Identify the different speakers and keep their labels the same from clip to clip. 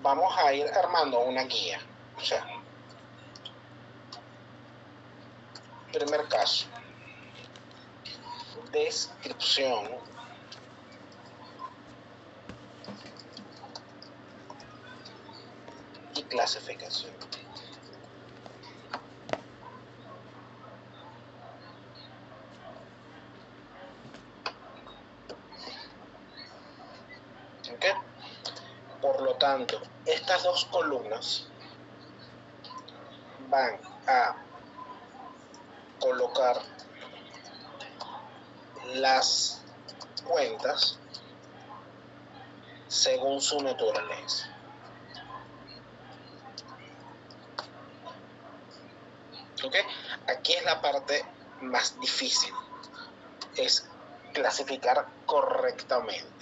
Speaker 1: vamos a ir armando una guía. O sea, primer caso, descripción y clasificación. ¿Ok? Por lo tanto, estas dos columnas van a colocar las cuentas según su naturaleza. ¿Ok? Aquí es la parte más difícil, es clasificar correctamente.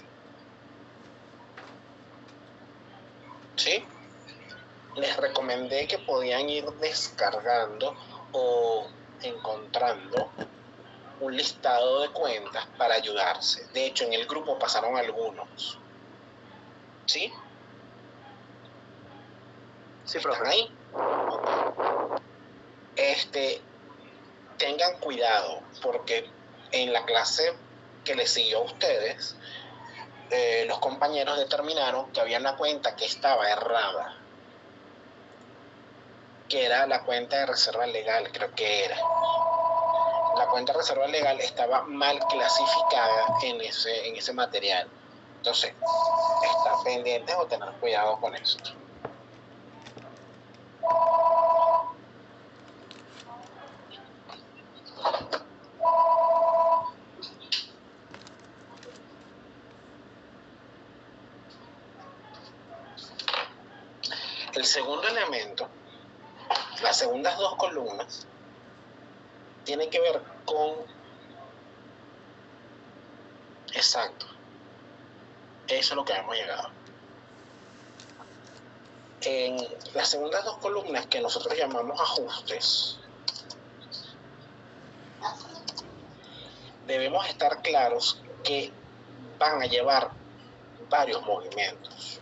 Speaker 1: ¿Sí? Les recomendé que podían ir descargando o encontrando un listado de cuentas para ayudarse. De hecho, en el grupo pasaron algunos. ¿Sí?
Speaker 2: Sí,
Speaker 1: ¿Están
Speaker 2: profe.
Speaker 1: ahí? Tengan cuidado, porque en la clase que les siguió a ustedes, los compañeros determinaron que había una cuenta que estaba errada, que era la cuenta de reserva legal, creo que era. La cuenta de reserva legal estaba mal clasificada en ese material. Entonces, estar pendientes o tener cuidado con eso. El segundo elemento, las segundas dos columnas, tiene que ver con... Exacto. Eso es lo que hemos llegado. En las segundas dos columnas, que nosotros llamamos ajustes, debemos estar claros que van a llevar varios movimientos.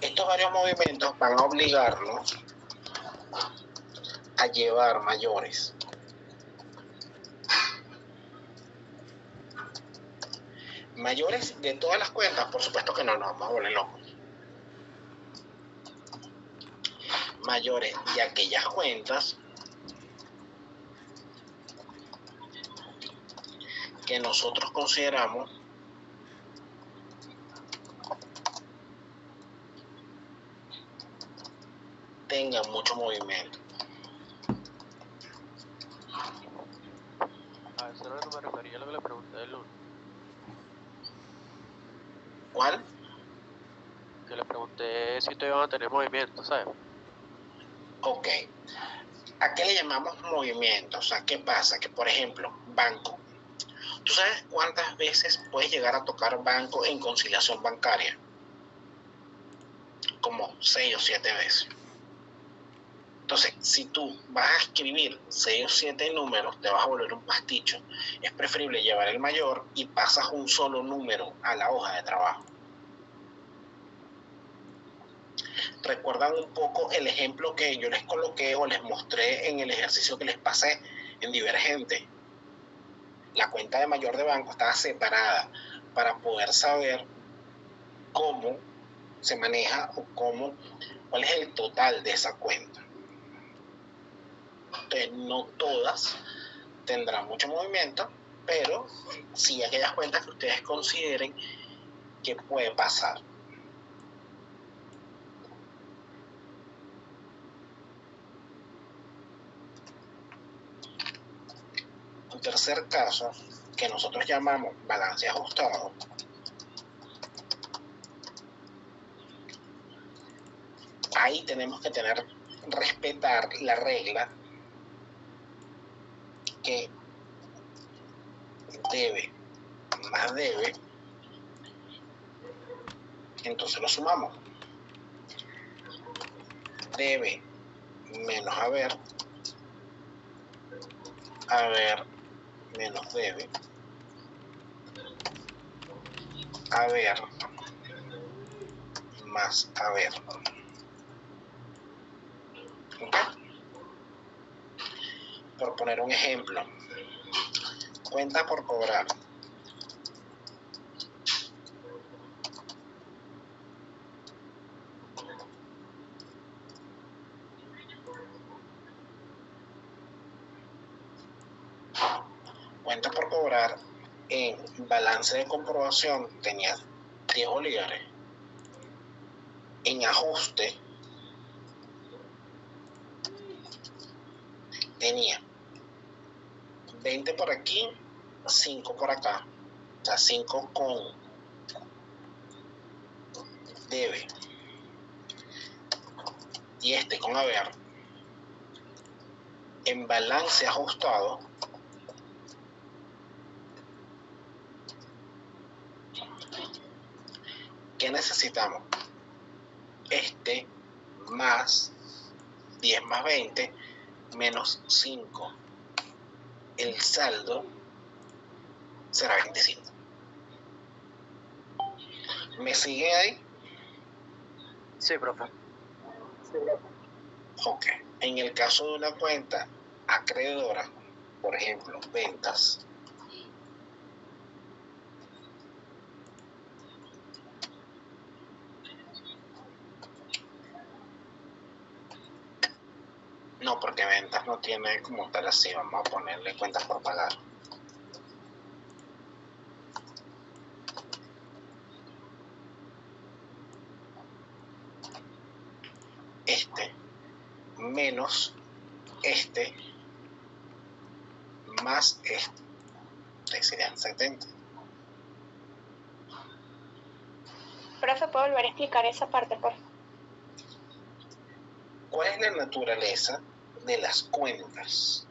Speaker 1: Estos varios movimientos van a obligarnos a llevar mayores. Mayores de todas las cuentas, por supuesto que no nos vamos a volver locos. Mayores de aquellas cuentas que nosotros consideramos tengan mucho movimiento.
Speaker 2: A eso no me refería a lo que le pregunté del lunes.
Speaker 1: ¿Cuál?
Speaker 2: Que le pregunté si ustedes iban a tener movimiento, ¿sabes?
Speaker 1: Ok. ¿A qué le llamamos movimiento? O sea, ¿qué pasa? Que, por ejemplo, banco. ¿Tú sabes cuántas veces puedes llegar a tocar banco en conciliación bancaria? Como 6 o 7 veces. Entonces, si tú vas a escribir 6 o 7 números, te vas a volver un pasticho. Es preferible llevar el mayor y pasas un solo número a la hoja de trabajo. ¿Recuerdan un poco el ejemplo que yo les coloqué o les mostré en el ejercicio que les pasé en Divergente? La cuenta de mayor de banco estaba separada para poder saber cómo se maneja o cuál es el total de esa cuenta. Entonces, no todas tendrán mucho movimiento, pero sí aquellas cuentas que ustedes consideren que puede pasar. Un tercer caso, que nosotros llamamos balance ajustado, ahí tenemos que respetar la regla que debe más debe, entonces lo sumamos. Debe menos haber menos debe, haber más haber. ¿Okay? Por poner un ejemplo, cuenta por cobrar. Cuenta por cobrar en balance de comprobación tenía 10 bolívares. En ajuste tenía 20 por aquí, 5 por acá. O sea, 5 con debe y este con haber. En balance ajustado ¿qué necesitamos? Este más 10 más 20 menos 5. El saldo será 25. ¿Me sigue ahí?
Speaker 2: Sí, profe.
Speaker 1: Ok. En el caso de una cuenta acreedora, por ejemplo, ventas, no, porque ventas no tiene como tal así, vamos a ponerle cuentas por pagar. Este menos este más este serían 70.
Speaker 3: Profe, ¿puedo volver a explicar esa parte, por favor?
Speaker 1: ¿Cuál es la naturaleza de las cuentas?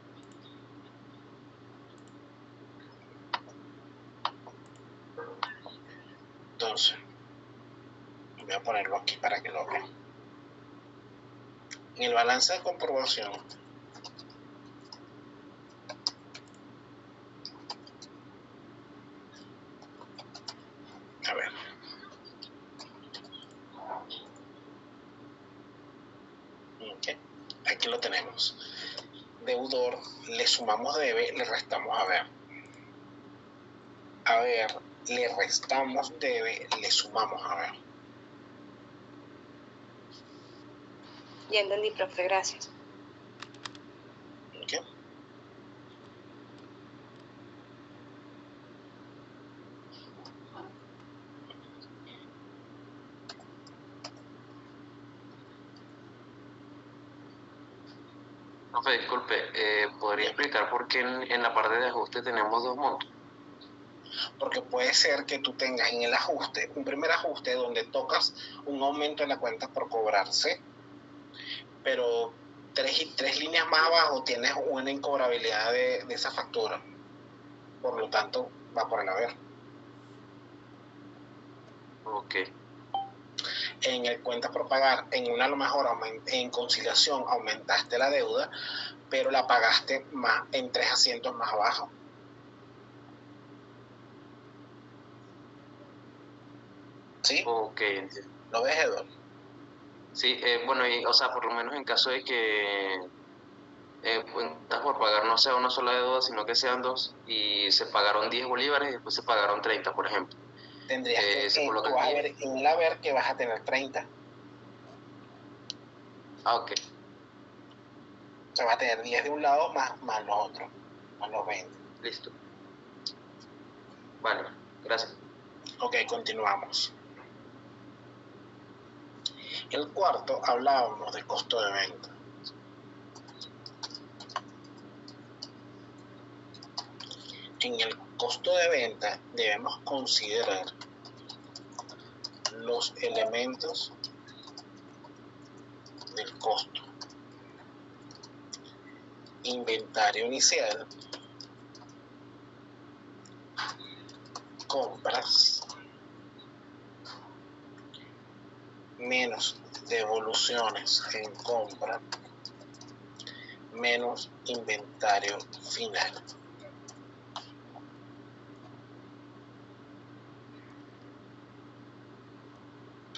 Speaker 1: Entonces, voy a ponerlo aquí para que lo vean. En el balance de comprobación, a ver, okay. Aquí lo tenemos. Deudor, le sumamos debe, le restamos haber. Haber, le restamos debe, le sumamos haber.
Speaker 3: Ya entendí, profe, gracias.
Speaker 1: Okay.
Speaker 4: Profe, disculpe, ¿podría explicar por qué en la parte de ajuste tenemos dos montos?
Speaker 1: Porque puede ser que tú tengas en el ajuste, un primer ajuste donde tocas un aumento en la cuenta por cobrarse, pero tres líneas más abajo tienes una incobrabilidad de esa factura. Por lo tanto, va por el haber.
Speaker 4: Ok.
Speaker 1: En el cuenta por pagar, en una a lo mejor en conciliación aumentaste la deuda, pero la pagaste más en 3 asientos más abajo. ¿Sí?
Speaker 4: Ok, entiendo.
Speaker 1: ¿Lo ves, Eduardo?
Speaker 4: Sí, bueno, y, o sea, por lo menos en caso de que cuentas por pagar no sea una sola deuda, sino que sean dos, y se pagaron 10 bolívares y después se pagaron 30, por ejemplo.
Speaker 1: Tendrías
Speaker 4: Se
Speaker 1: que,
Speaker 4: coloca
Speaker 1: tú vas a
Speaker 4: 10.
Speaker 1: ver en el haber que vas a tener 30.
Speaker 4: Ah, ok.
Speaker 1: O sea, vas a tener 10 de un lado más los otros, más los 20.
Speaker 4: Listo. Vale, gracias.
Speaker 1: Ok, continuamos. El cuarto, hablábamos de costo de venta. En el costo de venta debemos considerar los elementos del costo. Inventario inicial, compras, menos devoluciones en compra, menos inventario final.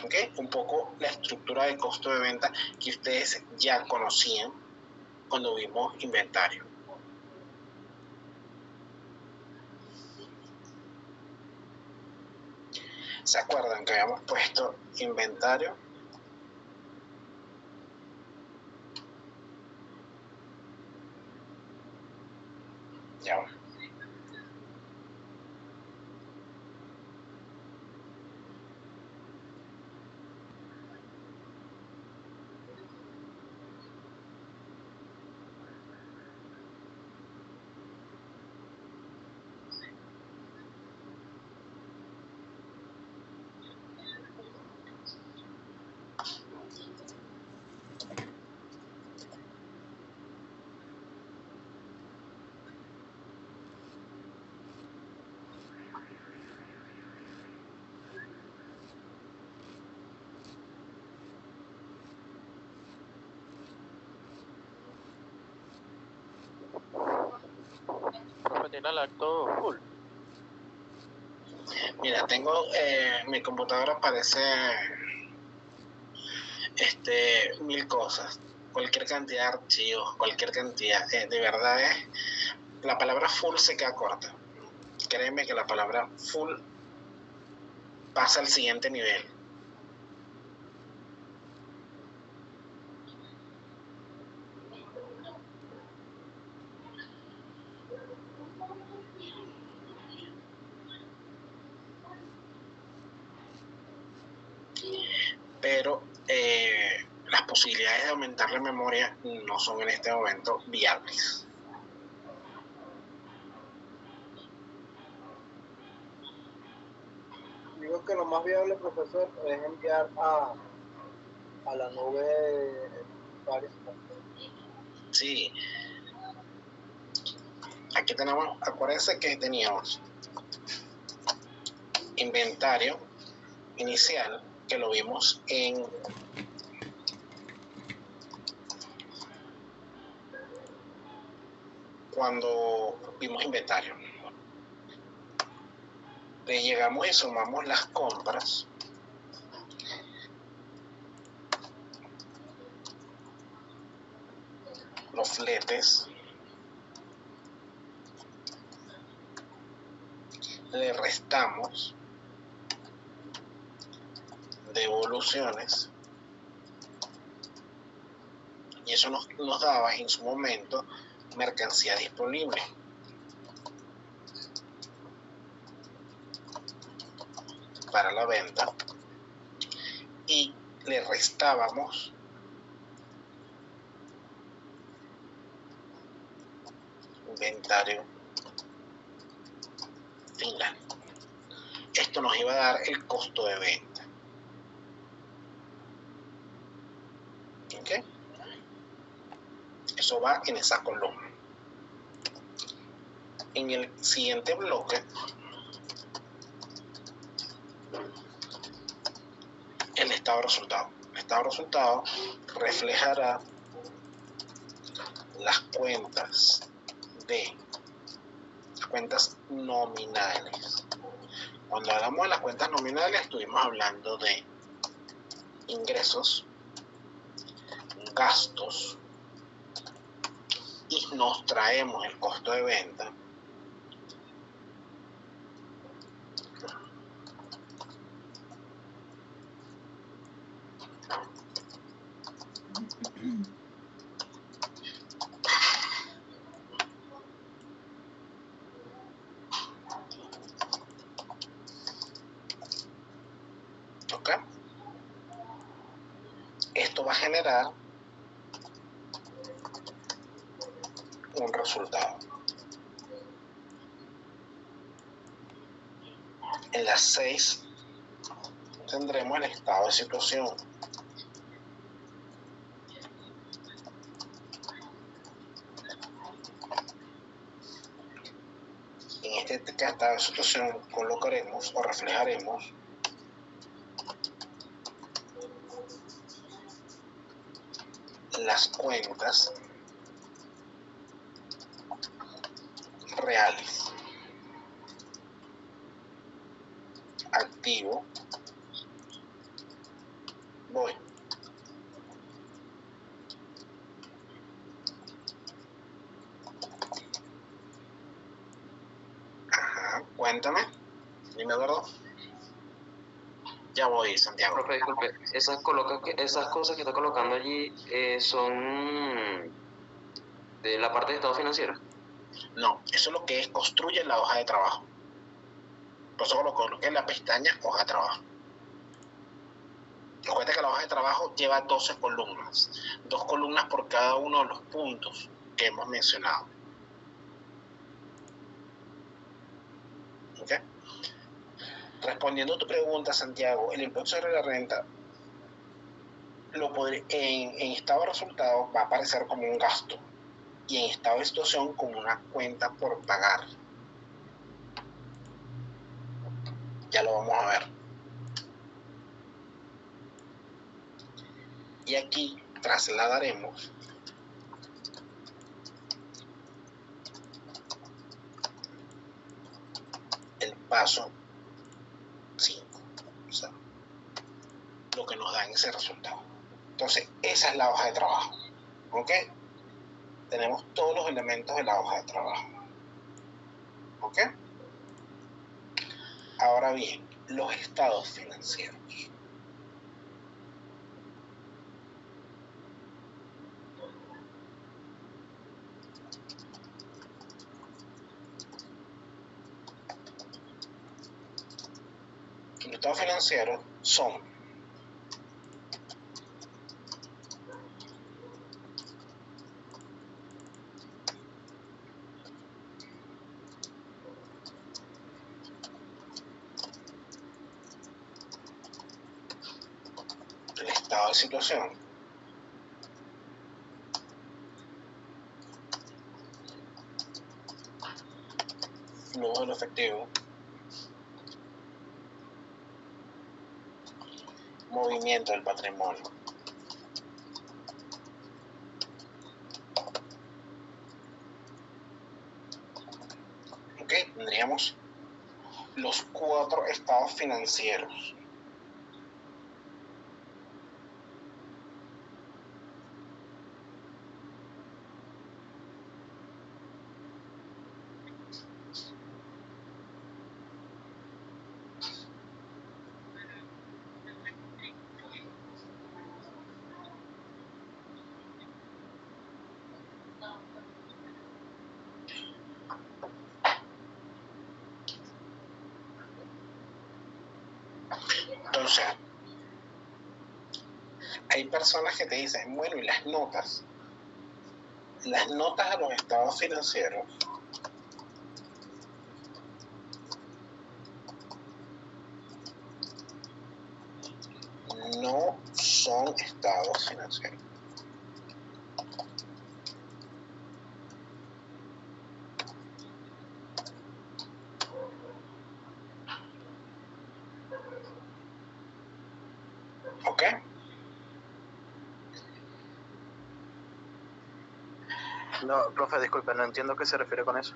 Speaker 1: ¿Ok? Un poco la estructura de costo de venta que ustedes ya conocían cuando vimos inventario. ¿Se acuerdan que habíamos puesto inventario? Ya va.
Speaker 2: Profe, tiene el acto full.
Speaker 1: Mira, tengo mi computadora parece 1000 cosas, cualquier cantidad de archivos, cualquier cantidad, de verdad la palabra full se queda corta. Créeme que la palabra full pasa al siguiente nivel. Pero las posibilidades de aumentar la memoria no son en este momento viables.
Speaker 5: Digo que lo más viable, profesor, es enviar a la nube varios.
Speaker 1: Sí. Aquí tenemos, acuérdense que teníamos inventario inicial, que lo vimos cuando vimos inventario. Le llegamos y sumamos las compras. Los fletes. Le restamos devoluciones. Y eso nos daba en su momento mercancía disponible. Para la venta. Y le restábamos inventario final. Esto nos iba a dar el costo de venta. ¿Ok? Eso va en esa columna. En el siguiente bloque, el estado de resultado. El estado de resultado reflejará las cuentas nominales. Cuando hablamos de las cuentas nominales, estuvimos hablando de ingresos, gastos, y nos traemos el costo de venta. ¿Ok? Esto va a generar un resultado. En las 6 tendremos el estado de situación. En este estado de situación colocaremos o reflejaremos las cuentas reales. Activo, Cuéntame. Dime, Eduardo. Ya voy, Santiago.
Speaker 4: Profe, disculpe, esas cosas que está colocando allí son de la parte de estado financiero.
Speaker 1: No, eso es lo que construye la hoja de trabajo. Por eso lo coloqué en la pestaña hoja de trabajo. Recuerda que la hoja de trabajo lleva 12 columnas. 2 columnas por cada uno de los puntos que hemos mencionado. ¿Ok? Respondiendo a tu pregunta, Santiago, el impuesto sobre la renta en estado de resultados va a aparecer como un gasto y en estado de situación como una cuenta por pagar. Ya lo vamos a ver. Y aquí trasladaremos el paso 5, o sea, lo que nos da en ese resultado. Entonces, esa es la hoja de trabajo. ¿Ok? Tenemos todos los elementos de la hoja de trabajo. ¿Ok? Ahora bien, los estados financieros. Los estados financieros son el estado de situación, flujo del efectivo, movimiento del patrimonio. ¿Ok? Tendríamos los 4 estados financieros. Entonces, hay personas que te dicen, bueno, ¿y las notas? Las notas a los estados financieros no son estados financieros. ¿Ok?
Speaker 6: No, profe, disculpe, no entiendo a qué se refiere con eso.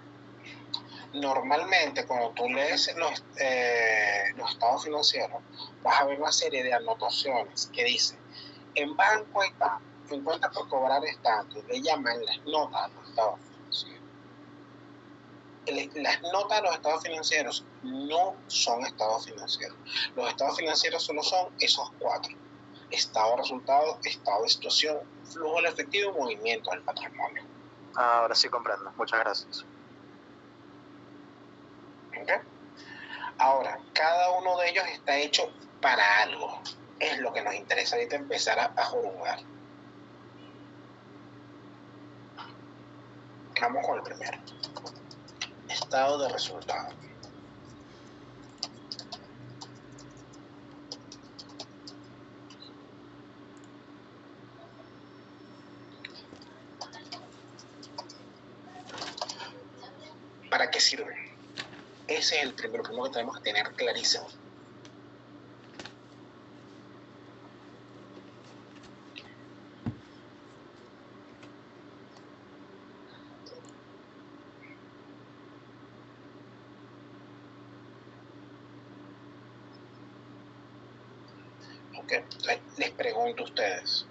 Speaker 1: Normalmente, cuando tú lees los estados financieros, vas a ver una serie de anotaciones que dicen, en banco y tal, en cuenta por cobrar tanto, le llaman las notas a los estados financieros. Las notas de los estados financieros no son estados financieros. Los estados financieros solo son esos 4. Estado de resultados, estado de situación, flujo del efectivo y movimiento del patrimonio.
Speaker 6: Ahora sí comprendo. Muchas gracias.
Speaker 1: ¿Okay? Ahora, cada uno de ellos está hecho para algo. Es lo que nos interesa ahorita empezar a jugar. Vamos con el primero. Estado de resultados. ¿Para qué sirve? Ese es el primero que tenemos que tener clarísimo. Ok, les pregunto a ustedes.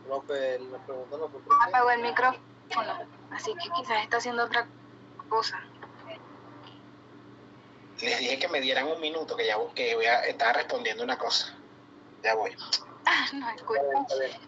Speaker 5: Profe, le pregunto a nosotros.
Speaker 3: Apagó el micrófono, así que quizás está haciendo otra cosa.
Speaker 1: Les dije que me dieran un minuto, que ya busqué, estaba respondiendo una cosa. Ya voy.
Speaker 3: No escucho.
Speaker 5: Está bien.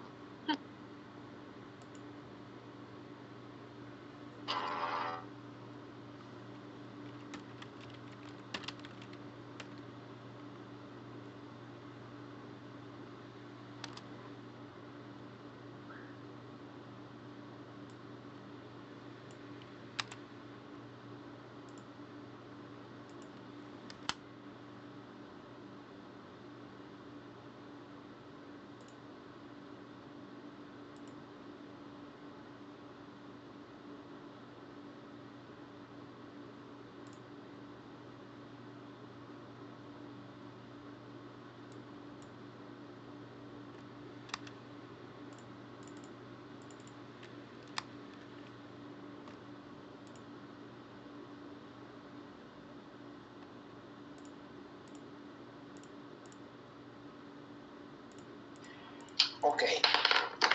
Speaker 1: Ok,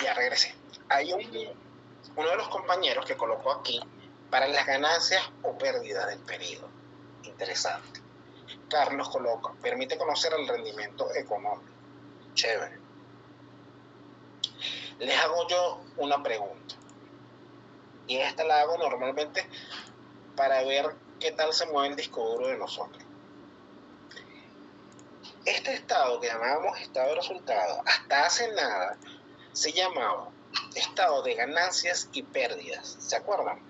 Speaker 1: ya regresé. Hay uno de los compañeros que colocó aquí para las ganancias o pérdidas del periodo. Interesante. Carlos coloca, permite conocer el rendimiento económico. Chévere. Les hago yo una pregunta. Y esta la hago normalmente para ver qué tal se mueve el disco duro de nosotros. Este estado que llamábamos estado de resultados, hasta hace nada se llamaba estado de ganancias y pérdidas. ¿Se acuerdan?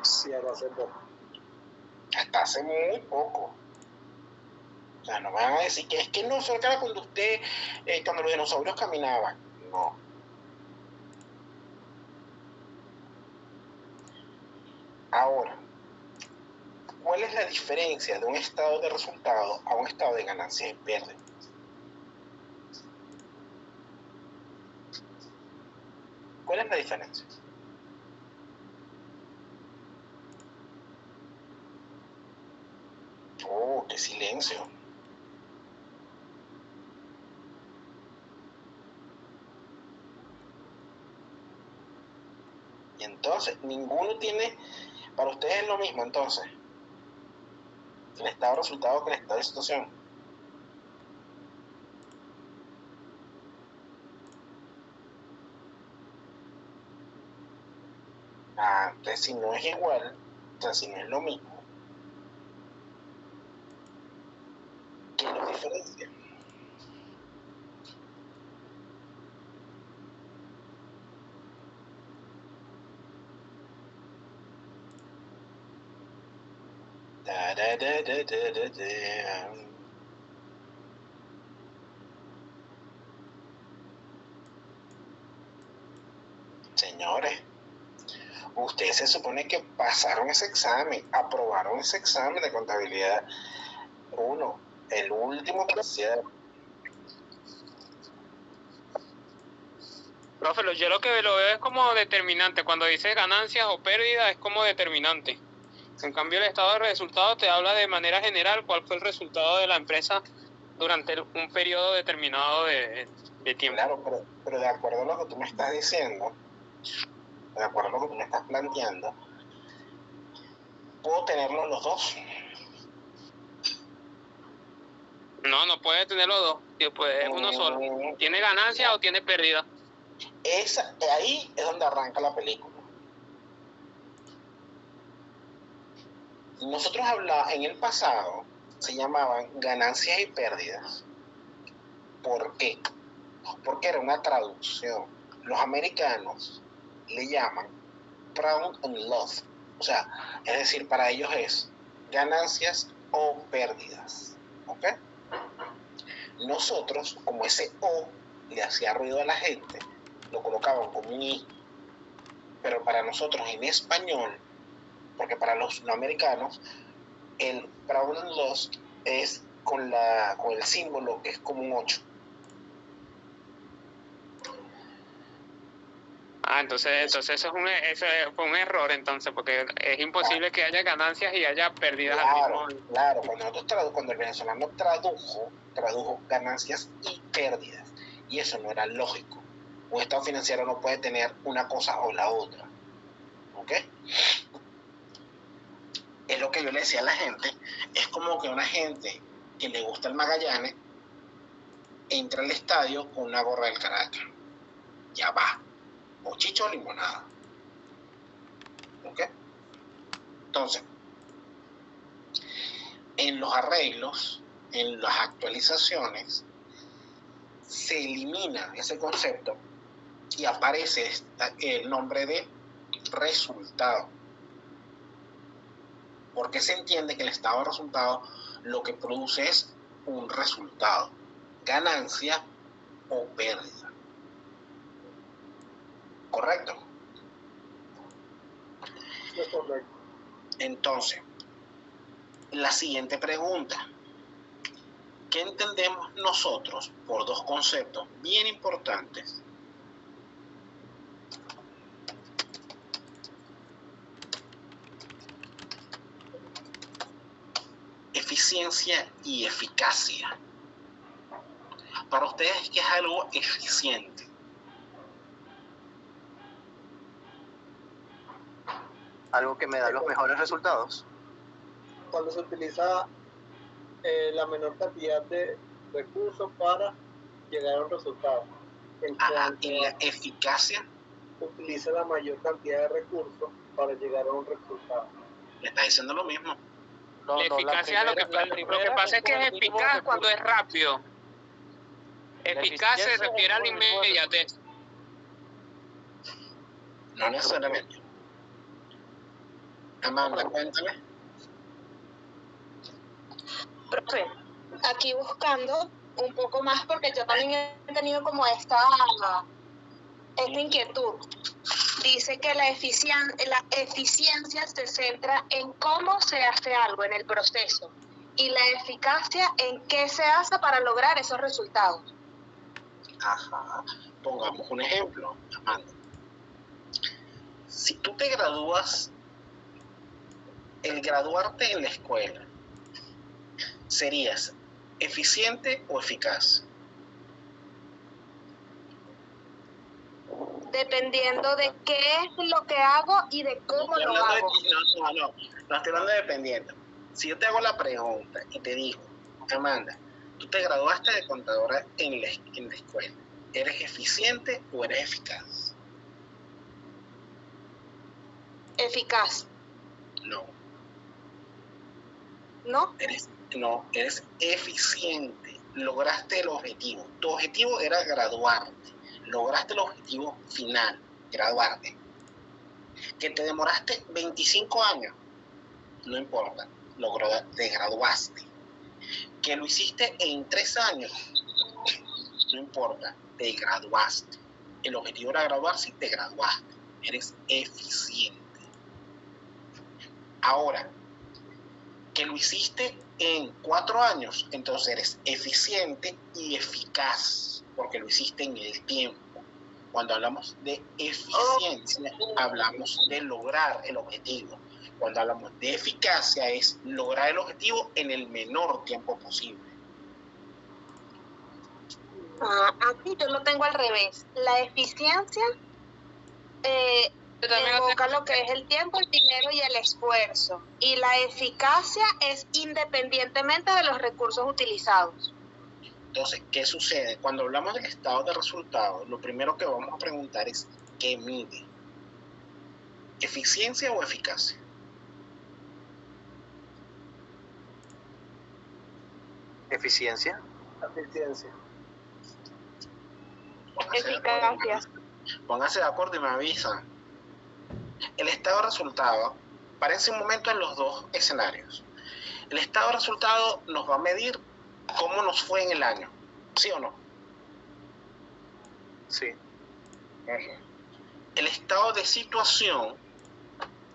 Speaker 5: Sí, ahora hace poco.
Speaker 1: Hasta hace muy poco. O sea, no me van a decir que es que no, eso era cuando cuando los dinosaurios caminaban. No. Ahora, ¿cuál es la diferencia de un estado de resultado a un estado de ganancias y pérdidas? ¿Cuál es la diferencia? Oh, qué silencio. Y entonces, ninguno tiene, para ustedes es lo mismo entonces, el estado de resultado que el estado de situación. Entonces si no es igual, o sea, si no es lo mismo, ¿qué los diferencia? Señores, ustedes se supone que pasaron ese examen, aprobaron ese examen de contabilidad 1, el último que hicieron.
Speaker 2: Profe, yo lo que lo veo es como determinante. Cuando dice ganancias o pérdidas es como determinante. En cambio, el estado de resultados te habla de manera general cuál fue el resultado de la empresa durante un periodo determinado de tiempo.
Speaker 1: Claro, pero de acuerdo a lo que tú me estás diciendo, de acuerdo a lo que tú me estás planteando, puedo tenerlos los dos.
Speaker 2: No puede tener los dos. Pues uno solo. ¿Tiene ganancia o tiene pérdida?
Speaker 1: Ahí es donde arranca la película. Nosotros en el pasado se llamaban ganancias y pérdidas. ¿Por qué? Porque era una traducción. Los americanos le llaman profit and loss. O sea, es decir, para ellos es ganancias o pérdidas. ¿Ok? Nosotros, como ese O le hacía ruido a la gente, lo colocaban como un I. Pero para nosotros en español, porque para los no americanos, el profit and loss es con el símbolo que es como un 8.
Speaker 2: Entonces eso fue un error entonces, porque es imposible que haya ganancias y haya pérdidas al mismo.
Speaker 1: Claro, cuando el venezolano tradujo tradujo ganancias y pérdidas. Y eso no era lógico. Un estado financiero no puede tener una cosa o la otra. ¿Ok? Es lo que yo le decía a la gente. Es como que una gente que le gusta el Magallanes entra al estadio con una gorra del Caracas. Ya va. O chicho o limonada. ¿Ok? Entonces, en los arreglos, en las actualizaciones, se elimina ese concepto y aparece el nombre de resultado. Porque se entiende que el estado de resultado lo que produce es un resultado, ganancia o pérdida. ¿Correcto?
Speaker 5: Es correcto.
Speaker 1: Entonces, la siguiente pregunta. ¿Qué entendemos nosotros por dos conceptos bien importantes? Eficiencia y eficacia. Para ustedes, ¿qué es algo eficiente?
Speaker 6: Algo que me da los mejores resultados.
Speaker 5: Cuando se utiliza la menor cantidad de recursos para llegar a un resultado. En cuanto
Speaker 1: Y la eficacia,
Speaker 5: se utiliza la mayor cantidad de recursos para llegar a un resultado.
Speaker 1: le está diciendo lo mismo.
Speaker 2: La eficacia lo que pasa es que es eficaz cuando es rápido. Eficaz se refiere a la inmediatez.
Speaker 1: No necesariamente. Amanda, cuéntame.
Speaker 3: Profe, aquí buscando un poco más porque yo también he tenido como esta inquietud. Dice que la eficiencia se centra en cómo se hace algo, en el proceso, y la eficacia en qué se hace para lograr esos resultados.
Speaker 1: Ajá. Pongamos un ejemplo, Amanda. Si tú te gradúas, el graduarte en la escuela, ¿serías eficiente o eficaz?
Speaker 3: Dependiendo de qué es lo que hago y de cómo lo hago.
Speaker 1: No estoy hablando de dependiendo. Si yo te hago la pregunta y te digo, Amanda, tú te graduaste de contadora en la escuela, ¿eres eficiente o eres eficaz?
Speaker 3: Eficaz.
Speaker 1: No.
Speaker 3: ¿No?
Speaker 1: Eres eficiente. Lograste el objetivo. Tu objetivo era graduarte. Lograste el objetivo final, graduarte. Que te demoraste 25 años, no importa, te graduaste. Que lo hiciste en 3 años, no importa, te graduaste. El objetivo era graduarse y te graduaste. Eres eficiente. Ahora, que lo hiciste en 4 años, entonces eres eficiente y eficaz, porque lo hiciste en el tiempo. Cuando hablamos de eficiencia, hablamos de lograr el objetivo. Cuando hablamos de eficacia, es lograr el objetivo en el menor tiempo posible.
Speaker 3: Aquí yo lo tengo al revés. La eficiencia evoca lo que es el tiempo, el dinero y el esfuerzo. Y la eficacia es independientemente de los recursos utilizados.
Speaker 1: Entonces, ¿qué sucede? Cuando hablamos del estado de resultados, lo primero que vamos a preguntar es ¿qué mide? ¿Eficiencia o eficacia?
Speaker 6: Eficiencia.
Speaker 5: Eficiencia.
Speaker 3: Eficacia.
Speaker 1: Póngase de acuerdo y me avisan. El estado de resultado, parece un momento en los dos escenarios. El estado de resultado nos va a medir cómo nos fue en el año, ¿sí o no?
Speaker 6: Sí.
Speaker 1: El estado de situación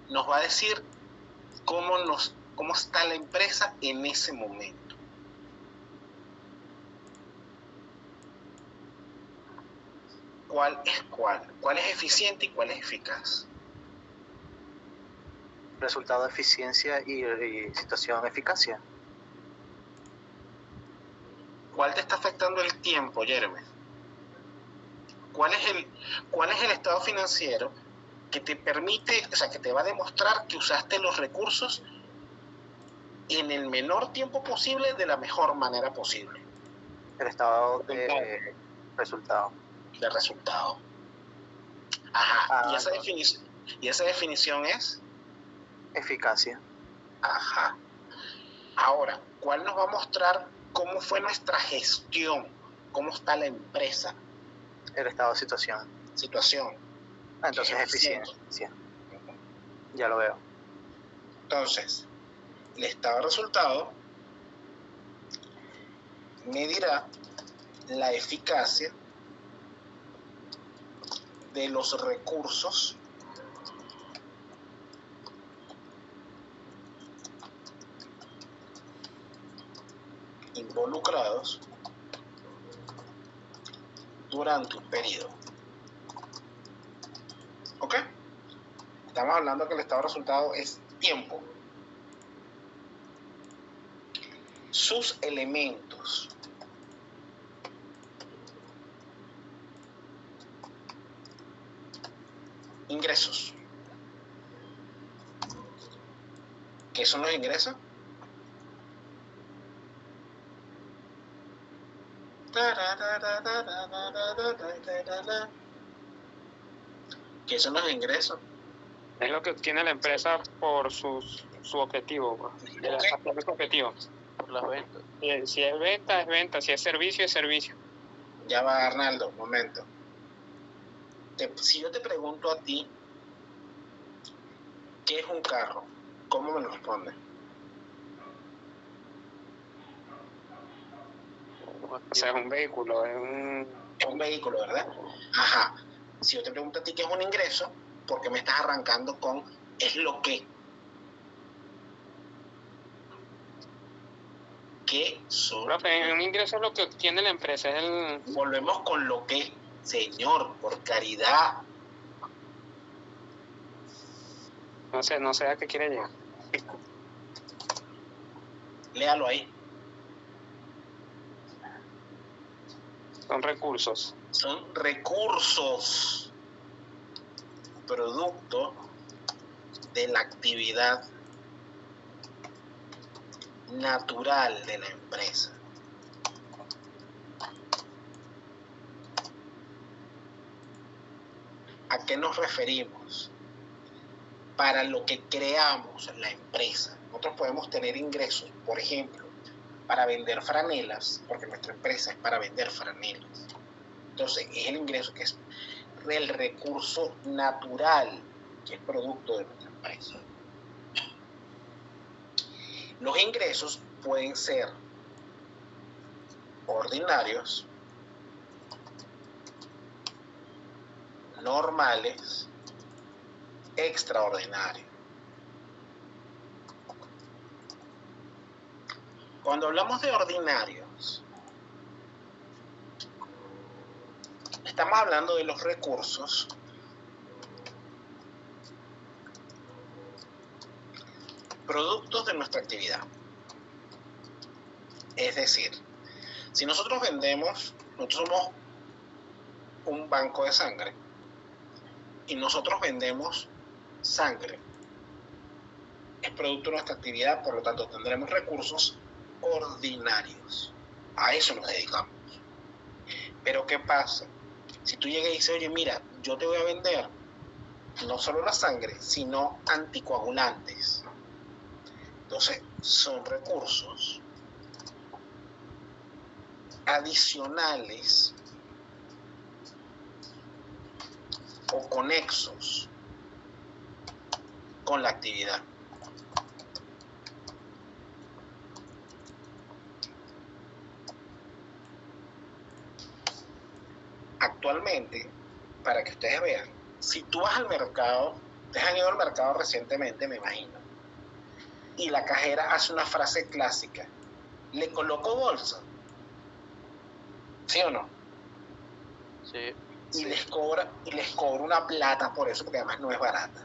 Speaker 1: nos va a decir cómo está la empresa en ese momento. ¿Cuál es cuál? ¿Cuál es eficiente y cuál es eficaz?
Speaker 6: Resultado de eficiencia y situación eficacia.
Speaker 1: ¿Cuál te está afectando el tiempo, Jeremy? ¿Cuál es el estado financiero que te permite, o sea, que te va a demostrar que usaste los recursos en el menor tiempo posible de la mejor manera posible?
Speaker 6: El estado de resultado.
Speaker 1: De resultado. Ajá.
Speaker 6: Ah,
Speaker 1: ¿Y esa definición es?
Speaker 6: Eficacia.
Speaker 1: Ajá. Ahora, ¿cuál nos va a mostrar cómo fue nuestra gestión? ¿Cómo está la empresa?
Speaker 6: El estado de situación. Entonces eficiencia. Ya lo veo.
Speaker 1: Entonces, el estado de resultado medirá la eficacia de los recursos involucrados durante un periodo. ¿Ok? Estamos hablando que el estado de resultado es tiempo. Sus elementos. Ingresos. ¿Qué son los ingresos? ¿Qué son los ingresos?
Speaker 2: Es lo que obtiene la empresa por su objetivo, el objetivo.
Speaker 6: Por las ventas.
Speaker 2: Si es venta, es venta. Si es servicio, es servicio.
Speaker 1: Ya va, Arnaldo, un momento. Si yo te pregunto a ti, ¿qué es un carro? ¿Cómo me lo respondes?
Speaker 2: O sea, es un vehículo, es
Speaker 1: un vehículo, ¿verdad? Ajá. Si yo te pregunto a ti qué es un ingreso, porque me estás arrancando con es lo que. ¿Qué son?
Speaker 2: Profe, un ingreso es lo que obtiene la empresa.
Speaker 1: Volvemos con lo que, señor, por caridad.
Speaker 2: No sé a qué quiere llegar.
Speaker 1: Léalo ahí.
Speaker 2: Son recursos.
Speaker 1: Son recursos, producto de la actividad natural de la empresa. ¿A qué nos referimos? Para lo que creamos la empresa. Nosotros podemos tener ingresos, por ejemplo, para vender franelas, porque nuestra empresa es para vender franelas. Entonces, es el ingreso que es el recurso natural, que es producto de nuestra empresa. Los ingresos pueden ser ordinarios, normales, extraordinarios. Cuando hablamos de ordinarios, estamos hablando de los recursos productos de nuestra actividad. Es decir, si nosotros vendemos, nosotros somos un banco de sangre y nosotros vendemos sangre, es producto de nuestra actividad, por lo tanto tendremos recursos ordinarios. A eso nos dedicamos. Pero ¿qué pasa? Si tú llegas y dices, oye, mira, yo te voy a vender no solo la sangre, sino anticoagulantes. Entonces, son recursos adicionales o conexos con la actividad. Actualmente, para que ustedes vean, si tú vas al mercado, ustedes han ido al mercado recientemente, me imagino, y la cajera hace una frase clásica: ¿le coloco bolsa? ¿Sí o no?
Speaker 6: Sí.
Speaker 1: Y les cobra una plata por eso, porque además no es barata.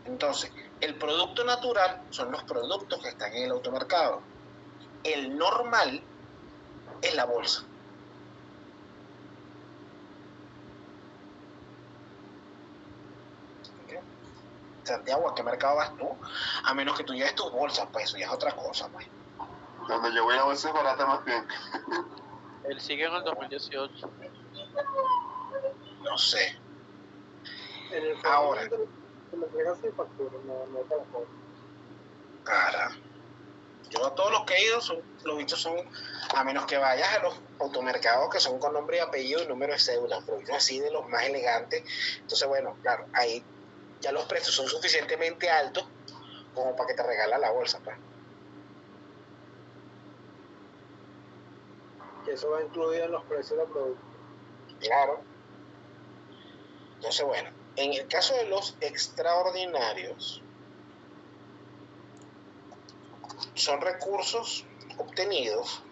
Speaker 1: Entonces, el producto natural son los productos que están en el automercado. El normal es la bolsa. ¿Okay? Santiago, ¿a qué mercado vas tú? A menos que tú lleves tus bolsas, pues eso ya es otra cosa, pues.
Speaker 7: Donde yo voy a bolsa es barata más bien.
Speaker 8: Él sigue en el 2018.
Speaker 1: No sé.
Speaker 5: En el
Speaker 1: Ahora.
Speaker 5: se me entrega sin factura, no te la cobro.
Speaker 1: Cara. Yo a todos los que he ido, los bichos son, a menos que vayas a los automercados que son con nombre y apellido y número de cédula, pero bichos así de los más elegantes. Entonces, bueno, claro, ahí ya los precios son suficientemente altos como para que te regala la bolsa, pues.
Speaker 5: Que eso va incluido en los precios del producto.
Speaker 1: Claro. Entonces, bueno, en el caso de los extraordinarios, son recursos obtenidos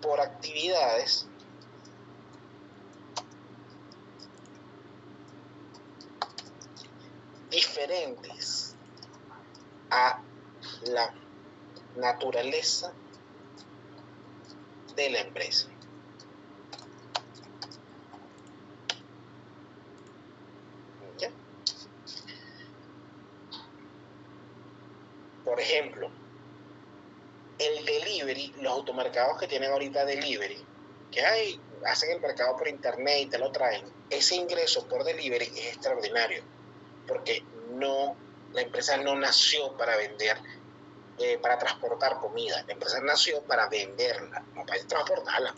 Speaker 1: por actividades diferentes a la naturaleza de la empresa. ¿Ya? Por ejemplo, el delivery, los automercados que tienen ahorita delivery, que hacen el mercado por internet y te lo traen, ese ingreso por delivery es extraordinario, porque la empresa no nació para vender, para transportar comida, la empresa nació para venderla, no para transportarla.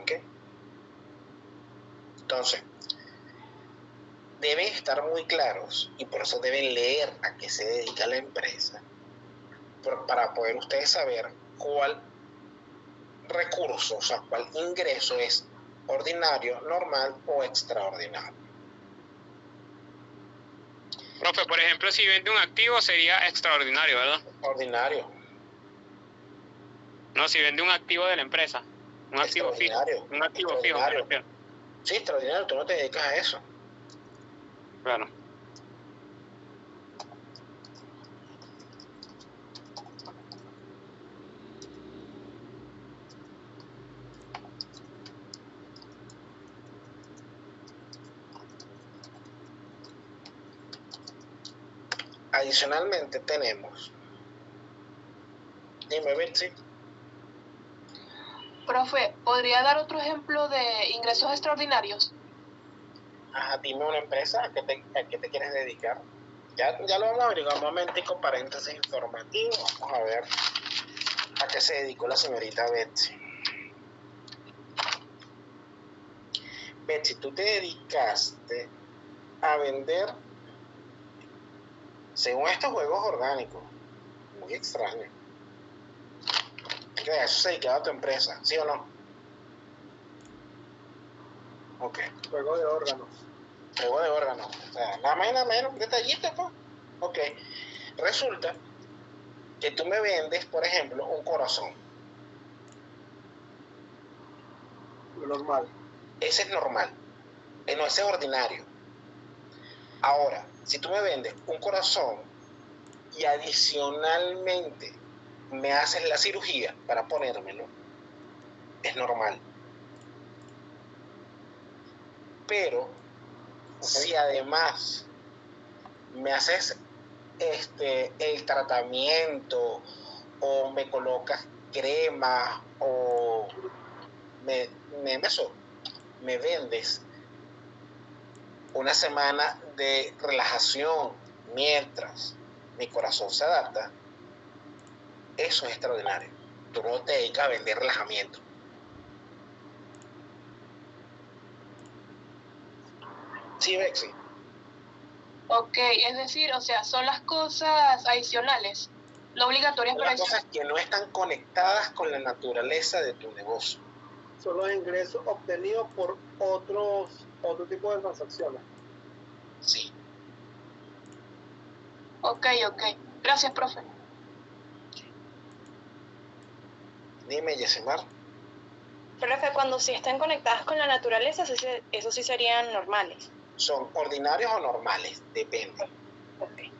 Speaker 1: ¿Okay? Entonces, deben estar muy claros y por eso deben leer a qué se dedica la empresa para poder ustedes saber cuál recurso, o sea, cuál ingreso es ordinario, normal o extraordinario.
Speaker 2: Profe, por ejemplo, si vende un activo sería extraordinario, ¿verdad?
Speaker 1: Ordinario.
Speaker 2: No, si vende un activo de la empresa. Un activo fijo. Un activo fijo.
Speaker 1: Sí, extraordinario, tú no te dedicas a eso.
Speaker 2: Claro.
Speaker 1: Adicionalmente tenemos, dime Betsy.
Speaker 3: Profe, ¿podría dar otro ejemplo de ingresos extraordinarios?
Speaker 1: Ajá, dime una empresa a qué te quieres dedicar. Ya lo vamos a averiguar un momentico, paréntesis informativo. Vamos a ver a qué se dedicó la señorita Betsy. Betsy, tú te dedicaste a vender, según estos juegos orgánicos, muy extraño. ¿A eso se dedicaba a tu empresa, sí o no? Ok.
Speaker 5: Juego de órganos.
Speaker 1: Juego de órganos. O sea, nada más y nada menos, detallito, pues. Ok. Resulta que tú me vendes, por ejemplo, un corazón.
Speaker 5: Normal.
Speaker 1: Ese es normal. No, ese es ordinario. Ahora, si tú me vendes un corazón y adicionalmente me haces la cirugía para ponérmelo, es normal. Pero si además me haces el tratamiento o me colocas crema o me vendes una semana de relajación mientras mi corazón se adapta, eso es extraordinario. Tú no te dedicas a vender relajamiento. Sí, Bexy.
Speaker 3: Ok, es decir, o sea, son las cosas adicionales, no obligatorias
Speaker 1: Son
Speaker 3: para
Speaker 1: las cosas que no están conectadas con la naturaleza de tu negocio.
Speaker 5: Son los ingresos obtenidos por otro tipo de transacciones.
Speaker 1: Sí.
Speaker 3: Ok. Gracias, profe.
Speaker 1: Dime, Yesimar.
Speaker 9: Profe, cuando sí están conectadas con la naturaleza, eso sí serían normales.
Speaker 1: ¿Son ordinarios o normales? Depende.
Speaker 3: Ok.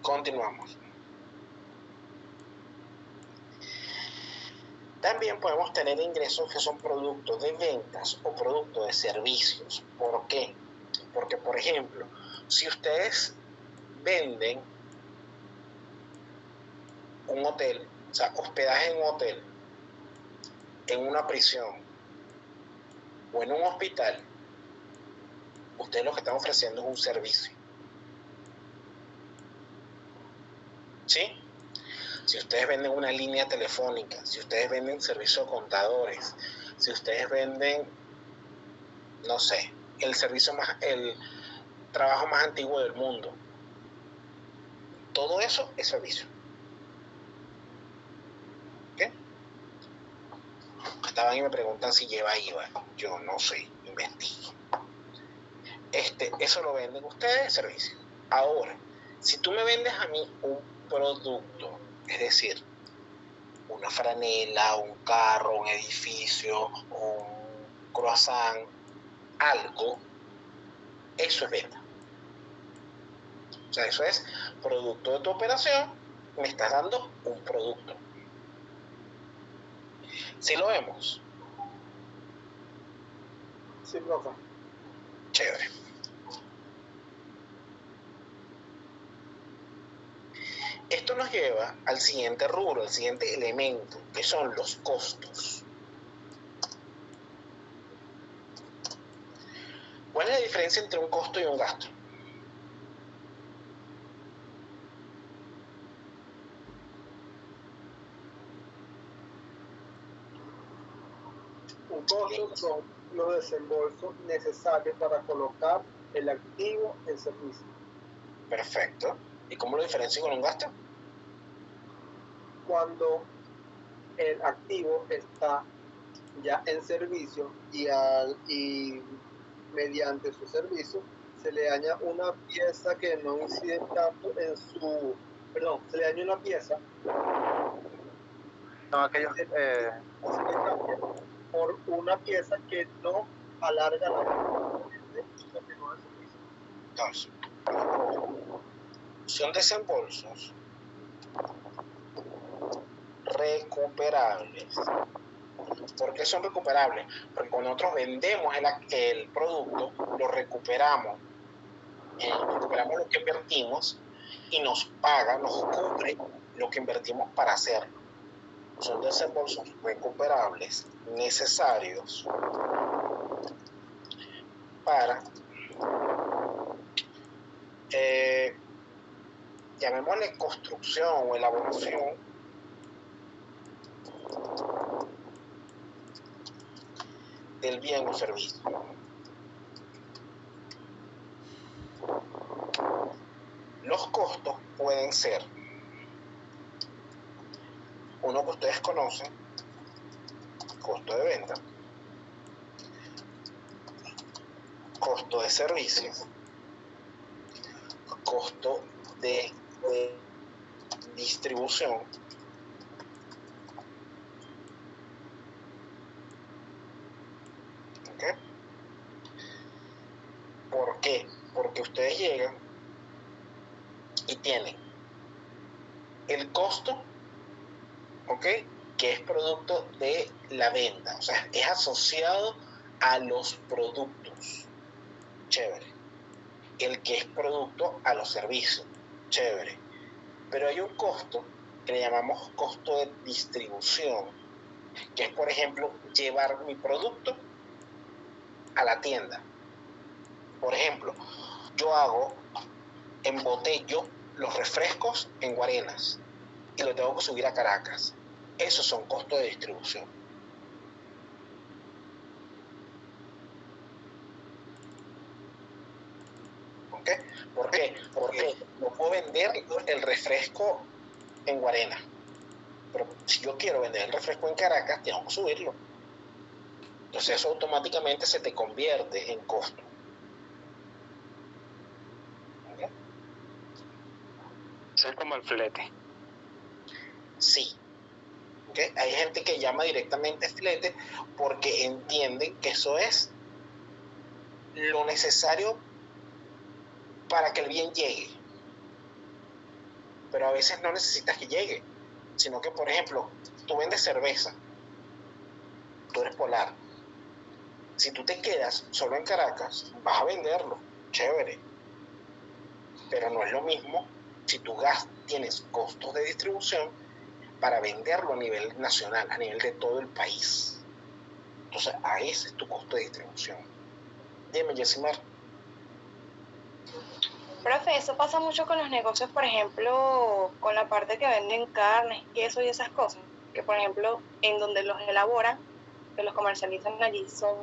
Speaker 1: Continuamos. También podemos tener ingresos que son productos de ventas o productos de servicios. ¿Por qué? Porque, por ejemplo, si ustedes venden un hotel, o sea, hospedaje en un hotel, en una prisión o en un hospital, ustedes lo que están ofreciendo es un servicio. ¿Sí? Si ustedes venden una línea telefónica, si ustedes venden servicio de contadores, si ustedes venden, no sé, el trabajo más antiguo del mundo, todo eso es servicio. ¿Qué? Estaban y me preguntan si lleva IVA. Yo no sé, investigo. Eso lo venden ustedes, servicio. Ahora, si tú me vendes a mí un producto, es decir, una franela, un carro, un edificio, un croissant, algo, eso es venta. O sea, eso es producto de tu operación, me estás dando un producto. ¿Sí lo vemos?
Speaker 5: Sí, profe.
Speaker 1: Chévere. Esto nos lleva al siguiente rubro, al siguiente elemento, que son los costos. ¿Cuál es la diferencia entre un costo y un gasto?
Speaker 5: Un costo son los desembolsos necesarios para colocar el activo en servicio.
Speaker 1: Perfecto. ¿Y cómo lo diferencio con un gasto?
Speaker 5: Cuando el activo está ya en servicio y mediante su servicio se le añade una pieza que no incide tanto en su, perdón, se le añade una pieza
Speaker 6: Son aquellos,
Speaker 5: se le cambia por una pieza que no alarga la vida y continúa el servicio.
Speaker 1: Entonces, son desembolsos recuperables. ¿Por qué son recuperables? Porque cuando nosotros vendemos el producto, lo recuperamos lo que invertimos y nos paga, nos cubre lo que invertimos para hacerlo. Son desembolsos recuperables necesarios para, llamémosle construcción o elaboración del bien o servicio. Los costos pueden ser uno que ustedes conocen, costo de venta, costo de servicio, costo de distribución, ¿okay? ¿Por qué? Porque ustedes llegan y tienen el costo, ¿ok? Que es producto de la venta, o sea, es asociado a los productos, chévere. El que es producto a los servicios, chévere. Pero hay un costo que le llamamos costo de distribución, que es, por ejemplo, llevar mi producto a la tienda. Por ejemplo, yo embotello los refrescos en Guarenas y lo tengo que subir a Caracas. Esos son costos de distribución. ¿Ok? ¿Por qué? Porque no puedo vender el refresco en Guarenas. Pero si yo quiero vender el refresco en Caracas, tengo que subirlo. Entonces eso automáticamente se te convierte en costo.
Speaker 2: Eso es como el flete.
Speaker 1: Sí, ¿okay? Hay gente que llama directamente filete porque entienden que eso es lo necesario para que el bien llegue. Pero a veces no necesitas que llegue, sino que, por ejemplo, tú vendes cerveza, tú eres Polar. Si tú te quedas solo en Caracas, vas a venderlo, chévere. Pero no es lo mismo si tú tienes costos de distribución para venderlo a nivel nacional, a nivel de todo el país. Entonces, a ese es tu costo de distribución. Dime, Yesimar.
Speaker 9: Profe, eso pasa mucho con los negocios, por ejemplo, con la parte que venden carnes, queso y esas cosas. Que, por ejemplo, en donde los elaboran, que los comercializan allí, son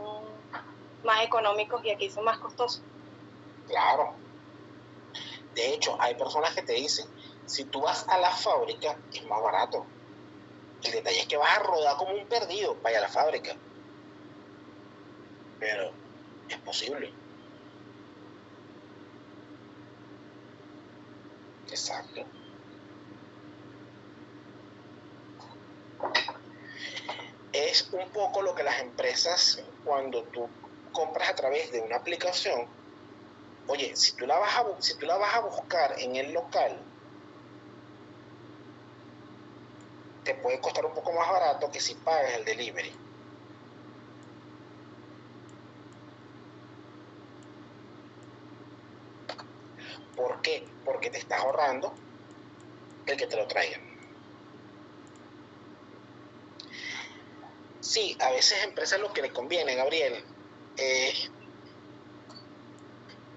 Speaker 9: más económicos y aquí son más costosos.
Speaker 1: Claro. De hecho, hay personas que te dicen, si tú vas a la fábrica, es más barato. El detalle es que vas a rodar como un perdido, vaya a la fábrica. Pero es posible. Exacto. Es un poco lo que las empresas, cuando tú compras a través de una aplicación, oye, si tú la vas a buscar en el local, te puede costar un poco más barato que si pagas el delivery. ¿Por qué? Porque te estás ahorrando el que te lo traigan. Sí, a veces a empresas lo que le conviene, Gabriel, es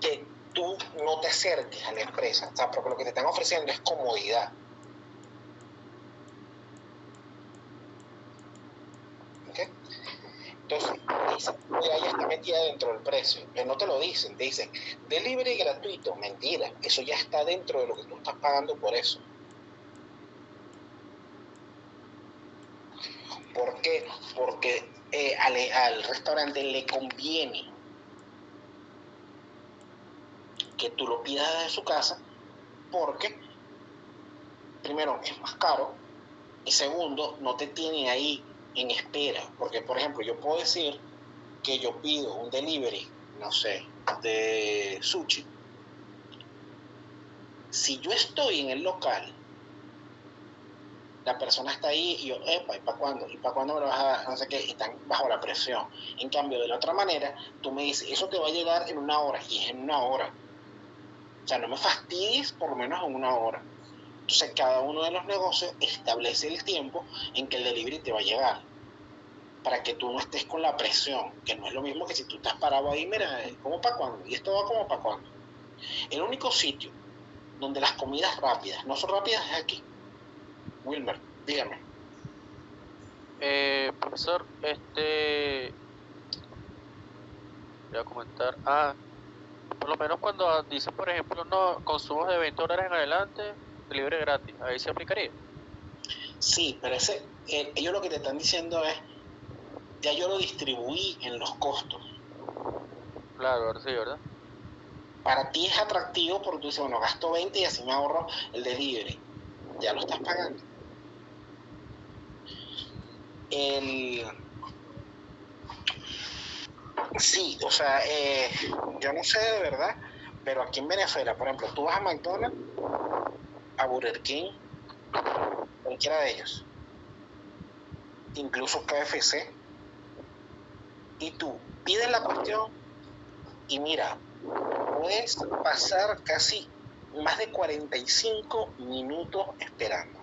Speaker 1: que tú no te acerques a la empresa, o sea, porque lo que te están ofreciendo es comodidad. ¿Okay? Entonces, esa comodidad ya está metida dentro del precio, pero no te lo dicen, te dicen delivery gratuito, mentira, eso ya está dentro de lo que tú estás pagando por eso. ¿Por qué? Porque al restaurante le conviene que tú lo pidas desde su casa, porque primero es más caro y segundo no te tiene ahí en espera, porque por ejemplo yo puedo decir que yo pido un delivery, no sé, de sushi. Si yo estoy en el local, la persona está ahí y yo, epa, ¿y para cuándo? ¿Y para cuándo me lo vas a dar? No sé qué, y están bajo la presión. En cambio, de la otra manera, tú me dices, eso te va a llegar en 1 hora, y es en 1 hora. O sea, no me fastidies por lo menos en 1 hora. Entonces, cada uno de los negocios establece el tiempo en que el delivery te va a llegar, para que tú no estés con la presión, que no es lo mismo que si tú estás parado ahí, mira, ¿cómo para cuándo? Y esto va como para cuándo. El único sitio donde las comidas rápidas no son rápidas es aquí. Wilmer, dígame.
Speaker 8: Profesor, voy a comentar. Por lo menos cuando dicen, por ejemplo, no consumos de $20 en adelante, libre gratis, ahí se aplicaría.
Speaker 1: Sí, pero ellos lo que te están diciendo es, ya yo lo distribuí en los costos.
Speaker 8: Claro, sí, ¿verdad?
Speaker 1: Para ti es atractivo porque tú dices, bueno, gasto 20 y así me ahorro el delivery. Ya lo estás pagando. Sí, o sea, yo no sé de verdad, pero aquí en Venezuela, por ejemplo, tú vas a McDonald's, a Burger King, cualquiera de ellos, incluso KFC, y tú pides la cuestión y mira, puedes pasar casi más de 45 minutos esperando.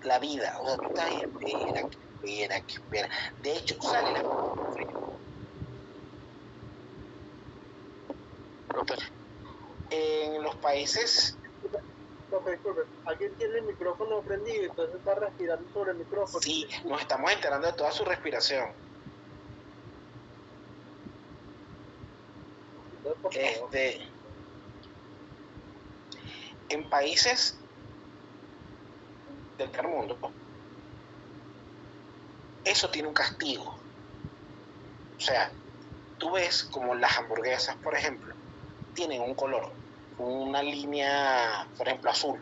Speaker 1: La vida, o sea, tú estás ahí, espera. De hecho, sale la... En los países...
Speaker 5: Disculpe, alguien tiene el micrófono prendido, entonces está respirando sobre el micrófono.
Speaker 1: Sí, nos estamos enterando de toda su respiración. En países del primer mundo, eso tiene un castigo. O sea, tú ves como las hamburguesas, por ejemplo, tienen un color, una línea, por ejemplo, azul.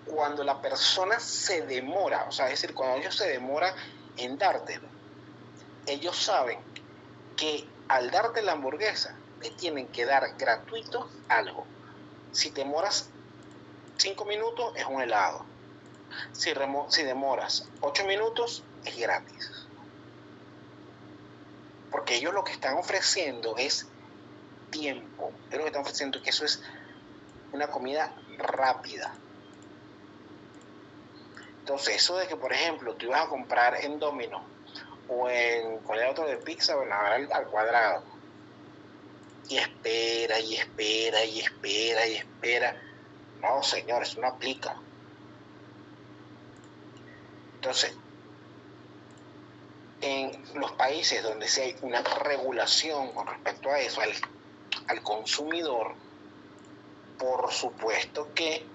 Speaker 1: cuando la persona se demora, o sea, es decir, cuando ellos se demoran en dártelo, ellos saben que al darte la hamburguesa, te tienen que dar gratuito algo. Si te demoras 5 minutos, es un helado. Si demoras 8 minutos, es gratis. Porque ellos lo que están ofreciendo es tiempo. Ellos lo que están ofreciendo es que eso es una comida rápida. Entonces, eso de que, por ejemplo, tú ibas a comprar en Domino o en cualquier otro de pizza, bueno, al cuadrado, y espera, y espera, y espera, y espera. No, señor, eso no aplica. Entonces, en los países donde sí hay una regulación con respecto a eso, al consumidor, por supuesto que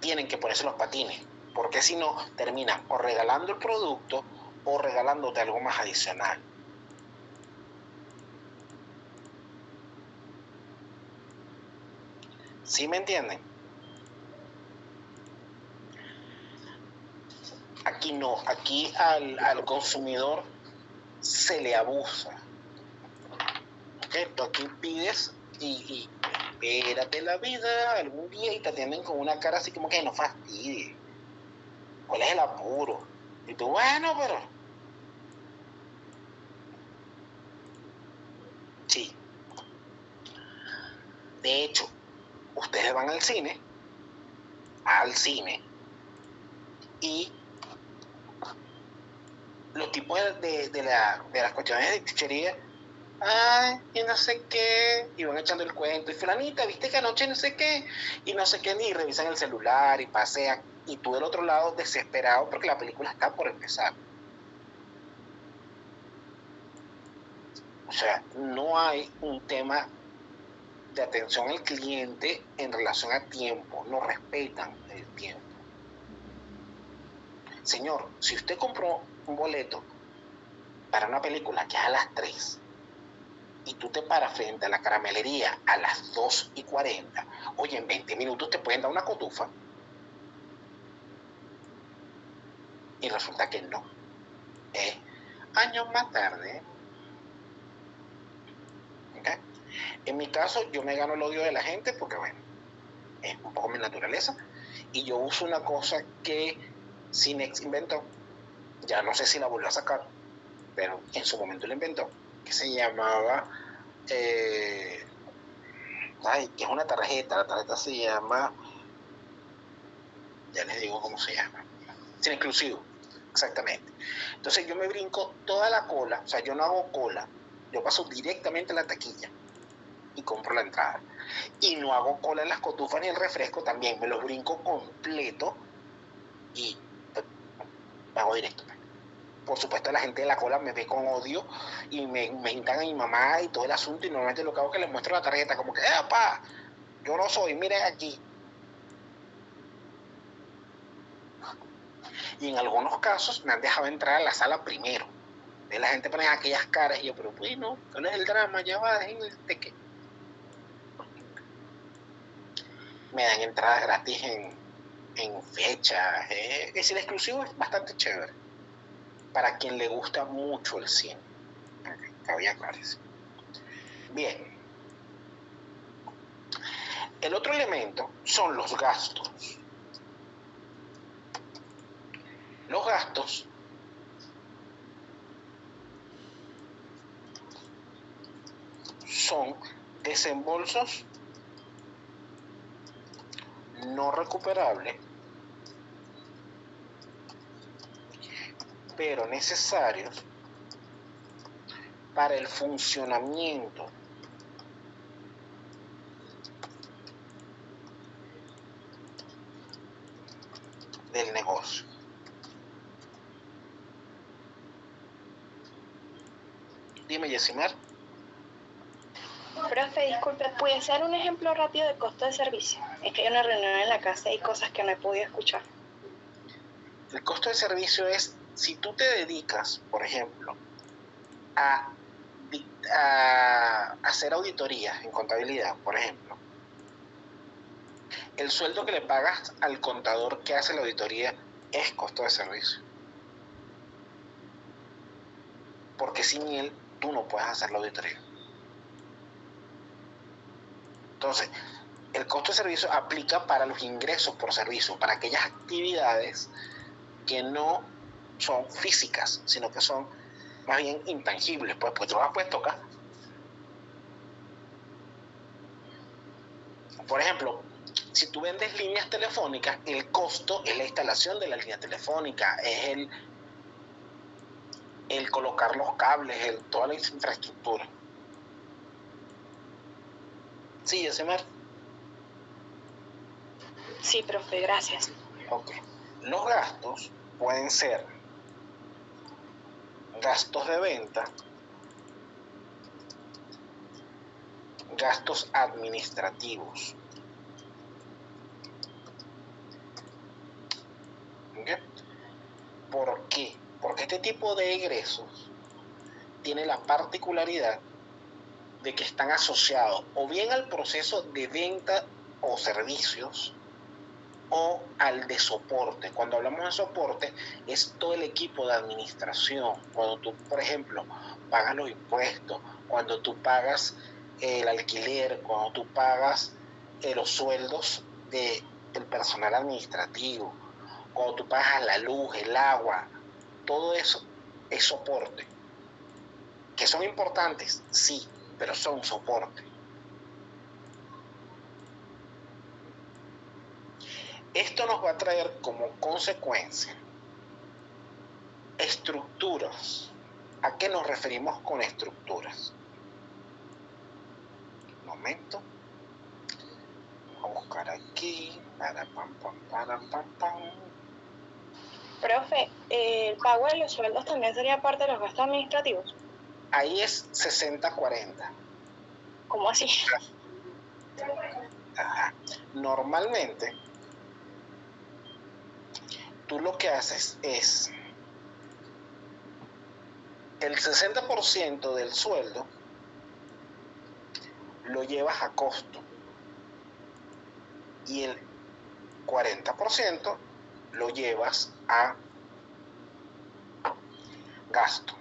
Speaker 1: tienen que ponerse los patines, porque si no, terminan o regalando el producto o regalándote algo más adicional. ¿Sí me entienden? Aquí no, aquí al consumidor se le abusa. ¿Okay? Tú aquí pides y espérate la vida algún día y te atienden con una cara así como que no fastidie. ¿Cuál es el apuro? Y tú, bueno, pero... Sí. De hecho, ustedes van al cine, y los tipos de las cuestiones de chuchería, ay, y no sé qué, y van echando el cuento, y fulanita, viste que anoche no sé qué, y no sé qué, ni revisan el celular, y pasean, y tú del otro lado desesperado porque la película está por empezar. O sea, no hay un tema de atención al cliente en relación a tiempo, no respetan el tiempo. Señor, si usted compró un boleto para una película que es a las 3 y tú te paras frente a la caramelería a las 2:40, oye, en 20 minutos te pueden dar una cotufa. Y resulta que no. Años más tarde. ¿Okay? En mi caso, yo me gano el odio de la gente porque, bueno, es un poco mi naturaleza. Y yo uso una cosa que Cinex inventó. Ya no sé si la volvió a sacar, pero en su momento la inventó, que se llamaba... que es una tarjeta. La tarjeta se llama... Ya les digo cómo se llama. Sin exclusivo, exactamente. Entonces yo me brinco toda la cola, o sea, yo no hago cola, yo paso directamente a la taquilla y compro la entrada. Y no hago cola en las cotufas ni el refresco, también me los brinco completo y pago directo. Por supuesto, la gente de la cola me ve con odio y me invitan a mi mamá y todo el asunto, y normalmente lo que hago es que les muestro la tarjeta, como que, ¡papá! Yo no soy, miren aquí. Y en algunos casos me han dejado entrar a la sala primero. De la gente pone aquellas caras y yo, pero bueno, ¿cuál es el drama? Ya va, dejen el teque. Me dan entradas gratis en fechas. Es decir, el exclusivo es bastante chévere para quien le gusta mucho el cine. Cabía clarísimo. Bien. El otro elemento son los gastos. Los gastos son desembolsos no recuperables, pero necesarios para el funcionamiento del negocio. Dime, Yesimar.
Speaker 9: Profe, disculpe, ¿puede ser un ejemplo rápido de costo de servicio? Es que hay una reunión en la casa y hay cosas que no he podido escuchar.
Speaker 1: El costo de servicio es, si tú te dedicas, por ejemplo, a hacer auditorías en contabilidad, por ejemplo, el sueldo que le pagas al contador que hace la auditoría es costo de servicio. Porque sin él, tú no puedes hacer la auditoría. Entonces, el costo de servicio aplica para los ingresos por servicio, para aquellas actividades que no son físicas, sino que son más bien intangibles, pues tú las puedes tocar. Por ejemplo, si tú vendes líneas telefónicas, el costo es la instalación de la línea telefónica, es el colocar los cables, toda la infraestructura. Sí, Yosemar.
Speaker 9: Sí, profe, gracias.
Speaker 1: Ok. Los gastos pueden ser gastos de venta, gastos administrativos. ¿Okay? ¿Por qué? Porque este tipo de egresos tiene la particularidad de que están asociados o bien al proceso de venta o servicios o al de soporte. Cuando hablamos de soporte, es todo el equipo de administración. Cuando tú, por ejemplo, pagas los impuestos, cuando tú pagas el alquiler, cuando tú pagas los sueldos del personal administrativo, cuando tú pagas la luz, el agua, todo eso es soporte. ¿Que son importantes? Sí, pero son soporte. Esto nos va a traer como consecuencia estructuras. ¿A qué nos referimos con estructuras? Un momento. Vamos a buscar aquí. Para, pam, pam, para, pam, pam.
Speaker 9: Profe, ¿el pago de los sueldos también sería parte de los gastos administrativos?
Speaker 1: Ahí es 60-40.
Speaker 9: ¿Cómo así?
Speaker 1: Ajá. Normalmente, tú lo que haces es el 60% del sueldo lo llevas a costo y el 40% lo llevas a gasto.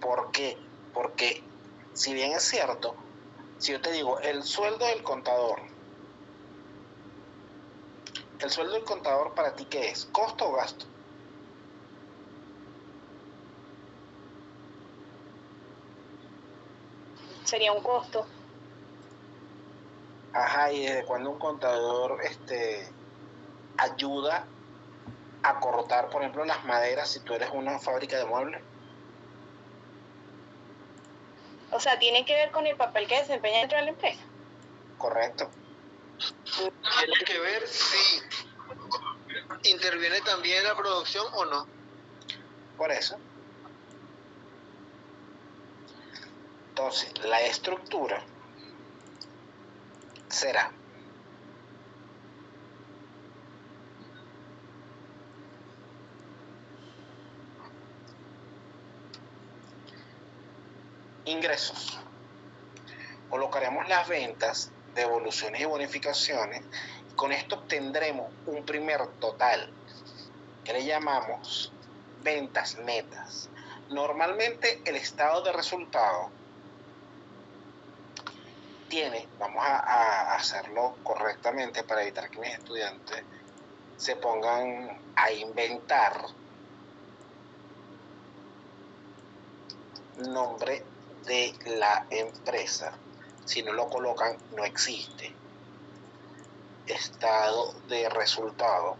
Speaker 1: ¿Por qué? Porque si bien es cierto, si yo te digo el sueldo del contador para ti, ¿qué es? ¿Costo o gasto?
Speaker 9: Sería un costo.
Speaker 1: Ajá, ¿y desde cuándo un contador ayuda a cortar, por ejemplo, las maderas si tú eres una fábrica de muebles?
Speaker 9: O sea, ¿tiene que ver con el papel que desempeña dentro de la empresa?
Speaker 1: Correcto.
Speaker 5: Tiene que ver si interviene también en la producción o no.
Speaker 1: Por eso. Entonces, la estructura será ingresos. Colocaremos las ventas, devoluciones y bonificaciones. Con esto obtendremos un primer total que le llamamos ventas netas. Normalmente el estado de resultado tiene, vamos a hacerlo correctamente para evitar que mis estudiantes se pongan a inventar nombre de la empresa. Si no lo colocan, no existe. Estado de resultado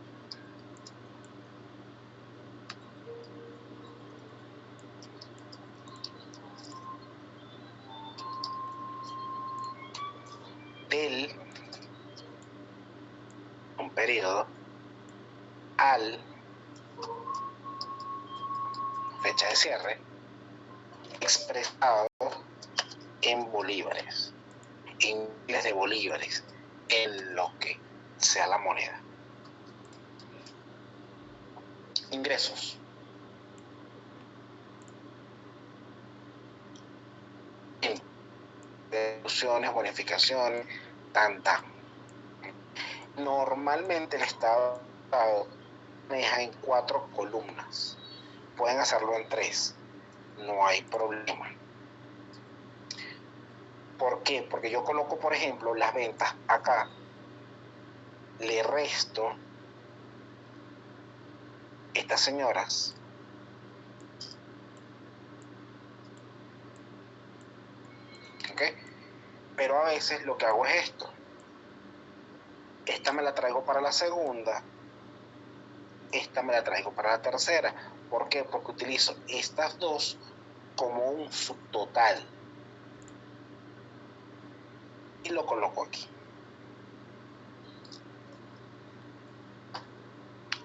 Speaker 1: del un periodo al fecha de cierre expresado en bolívares, en miles de bolívares, en lo que sea la moneda. Ingresos. devoluciones, bonificaciones, tanta. Normalmente el Estado maneja en 4 columnas. Pueden hacerlo en 3. No hay problema. ¿Por qué? Porque yo coloco, por ejemplo, las ventas acá. Le resto estas señoras. ¿Ok? Pero a veces lo que hago es esto. Esta me la traigo para la segunda. Esta me la traigo para la tercera. ¿Por qué? Porque utilizo estas dos como un subtotal. Y lo coloco aquí.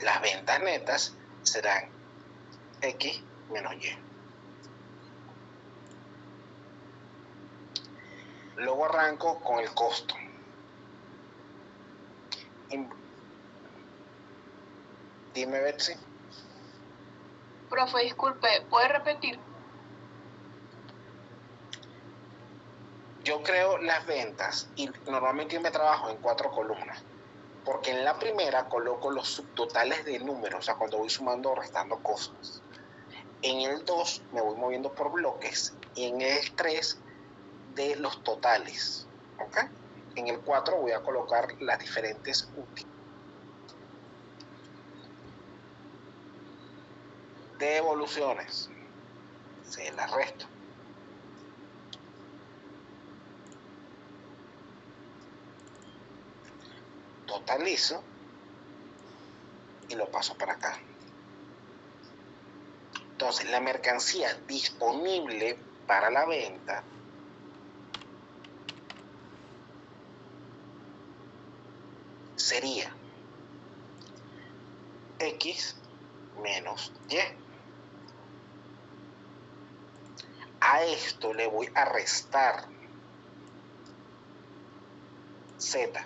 Speaker 1: Las ventas netas serán X menos Y. Luego arranco con el costo. Dime, Betsy.
Speaker 3: Profe, disculpe, ¿puede repetir?
Speaker 1: Yo creo las ventas y normalmente yo me trabajo en 4 columnas. Porque en la primera coloco los subtotales de números, o sea, cuando voy sumando o restando cosas. En el 2 me voy moviendo por bloques y en el 3 de los totales. ¿Ok? En el 4 voy a colocar las diferentes útiles. Devoluciones. Se las resto. Totalizo y lo paso para acá. Entonces, la mercancía disponible para la venta sería X menos Y. A esto le voy a restar Z,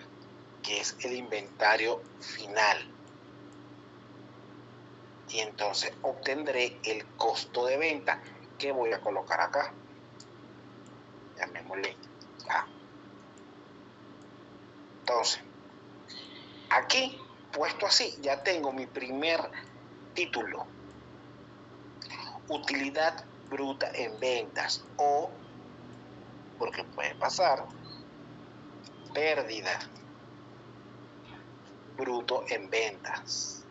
Speaker 1: que es el inventario final. Y entonces obtendré el costo de venta que voy a colocar acá. Llamémosle A. Entonces, aquí, puesto así, ya tengo mi primer título. Utilidad bruta en ventas o, porque puede pasar, pérdida bruto en ventas.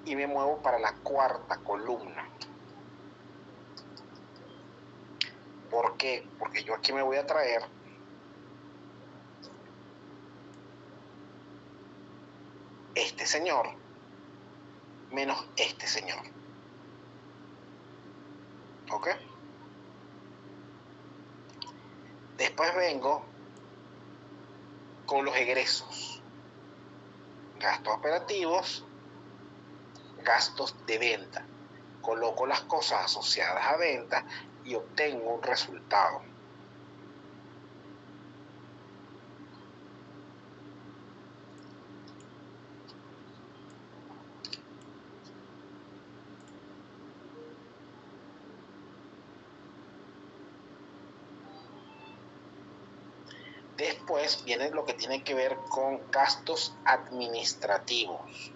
Speaker 1: Y me muevo para la 4ª columna. ¿Por qué? Porque yo aquí me voy a traer este señor menos este señor. ¿Ok? Después vengo con los egresos. Gastos operativos, gastos de venta. Coloco las cosas asociadas a venta y obtengo un resultado. Después viene lo que tiene que ver con gastos administrativos.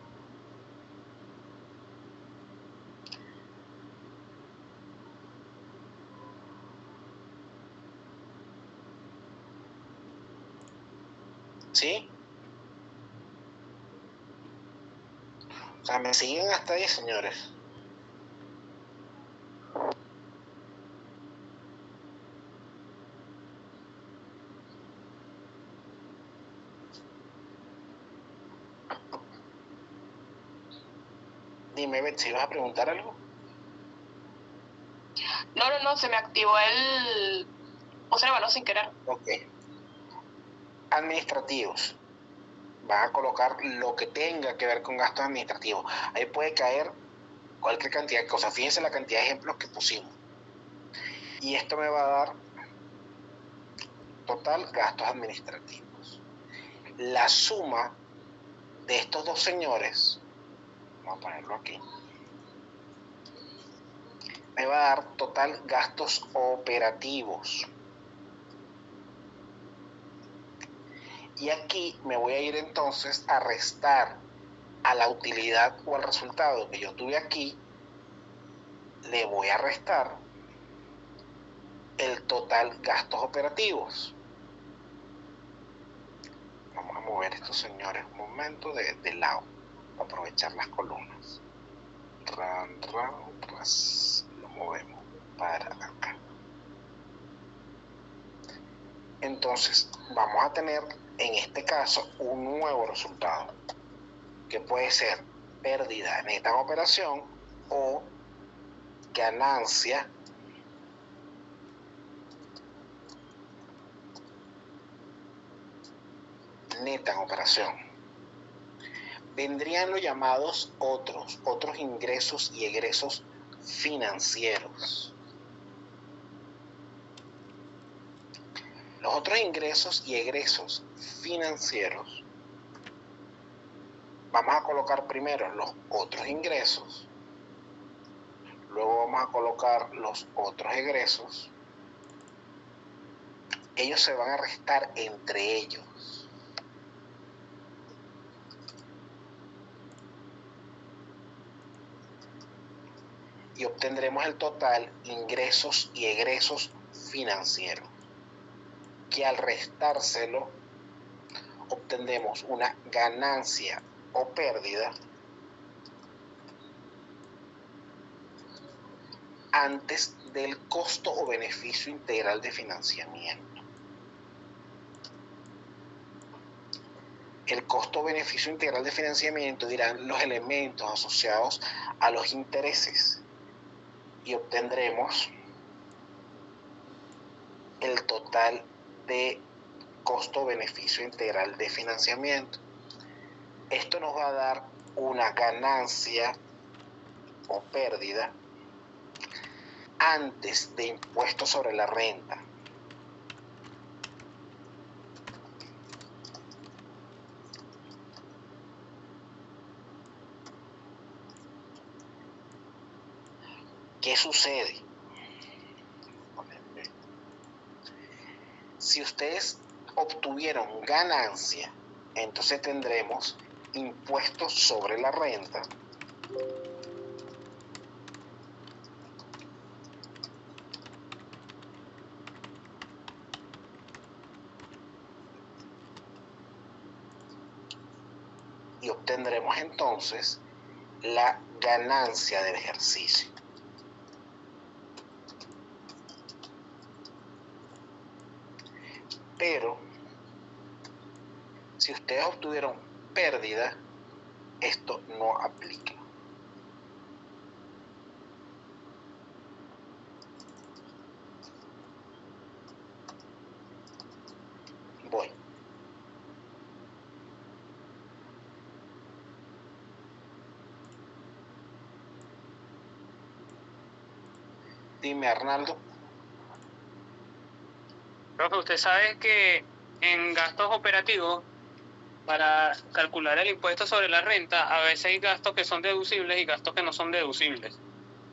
Speaker 1: ¿Sí? O sea, ¿me siguen hasta ahí, señores? Dime, Betsy, ¿vas a preguntar algo?
Speaker 3: No, se me activó el observador sin querer.
Speaker 1: Ok. Administrativos. Vas a colocar lo que tenga que ver con gastos administrativos. Ahí puede caer cualquier cantidad de cosas. Fíjense la cantidad de ejemplos que pusimos. Y esto me va a dar total gastos administrativos. La suma de estos dos señores, vamos a ponerlo aquí, me va a dar total gastos operativos. Y aquí me voy a ir entonces a restar a la utilidad o al resultado que yo tuve aquí, le voy a restar el total gastos operativos. Vamos a mover estos señores un momento de lado, para aprovechar las columnas. Lo movemos para acá. Entonces, vamos a tener en este caso un nuevo resultado, que puede ser pérdida neta en operación o ganancia neta en operación. Vendrían los llamados otros ingresos y egresos financieros. Los otros ingresos y egresos financieros, vamos a colocar primero los otros ingresos, luego vamos a colocar los otros egresos. Ellos se van a restar entre ellos. Y obtendremos el total ingresos y egresos financieros, que al restárselo obtendremos una ganancia o pérdida antes del costo o beneficio integral de financiamiento. El costo o beneficio integral de financiamiento dirán los elementos asociados a los intereses, y obtendremos el total de costo-beneficio integral de financiamiento. Esto nos va a dar una ganancia o pérdida antes de impuesto sobre la renta. ¿Qué sucede? Si ustedes obtuvieron ganancia, entonces tendremos impuestos sobre la renta y obtendremos entonces la ganancia del ejercicio. Pero si ustedes obtuvieron pérdida, esto no aplica. Voy. Dime, Arnaldo.
Speaker 2: Profe, usted sabe que en gastos operativos, para calcular el impuesto sobre la renta, a veces hay gastos que son deducibles y gastos que no son deducibles.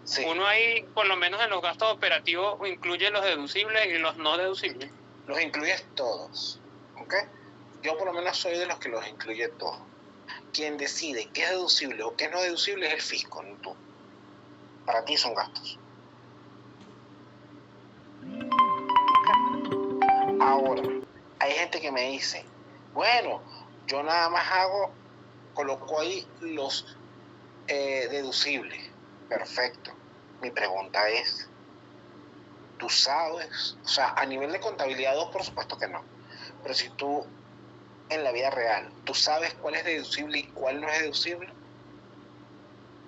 Speaker 1: Sí.
Speaker 2: Uno ahí, por lo menos en los gastos operativos, incluye los deducibles y los no deducibles.
Speaker 1: Los incluyes todos, ¿ok? Yo por lo menos soy de los que los incluye todos. Quien decide qué es deducible o qué no es deducible es el fisco, no tú. Para ti son gastos. Ahora, hay gente que me dice, bueno, yo nada más coloco ahí los deducibles. Perfecto. Mi pregunta es, ¿tú sabes? O sea, a nivel de contabilidad 2, por supuesto que no. Pero si tú, en la vida real, ¿tú sabes cuál es deducible y cuál no es deducible?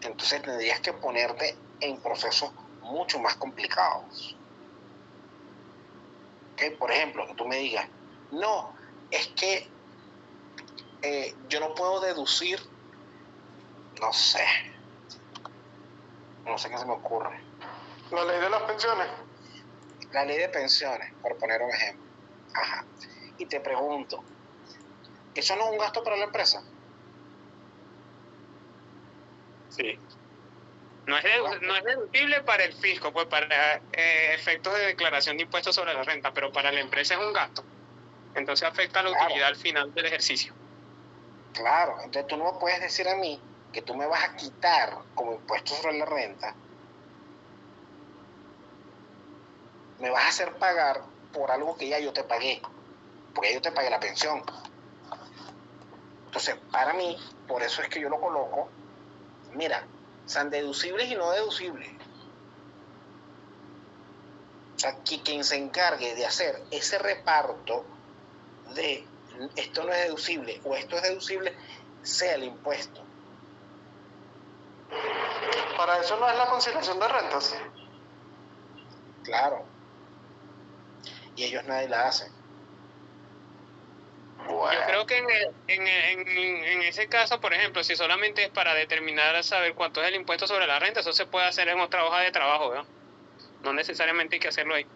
Speaker 1: Entonces tendrías que ponerte en procesos mucho más complicados. ¿Okay? Por ejemplo, que tú me digas, no, es que yo no puedo deducir, no sé qué se me ocurre.
Speaker 7: La ley de las pensiones.
Speaker 1: La ley de pensiones, por poner un ejemplo. Ajá. Y te pregunto, ¿eso no es un gasto para la empresa?
Speaker 2: Sí. No es deducible para el fisco, pues para efectos de declaración de impuestos sobre la renta, pero para la empresa es un gasto. Entonces afecta la
Speaker 1: Claro.
Speaker 2: utilidad al final del ejercicio.
Speaker 1: Claro, entonces tú no me puedes decir a mí que tú me vas a quitar como impuesto sobre la renta, me vas a hacer pagar por algo que ya yo te pagué, porque ya yo te pagué la pensión. Entonces, para mí, por eso es que yo lo coloco, mira, son deducibles y no deducibles. O sea, que quien se encargue de hacer ese reparto de esto no es deducible o esto es deducible, sea el impuesto.
Speaker 7: Para eso no es la conciliación de rentas.
Speaker 1: Claro. Y ellos nadie la hacen.
Speaker 2: Yo creo que en ese caso, por ejemplo, si solamente es para determinar, saber cuánto es el impuesto sobre la renta, eso se puede hacer en otra hoja de trabajo, ¿verdad? No necesariamente hay que hacerlo ahí.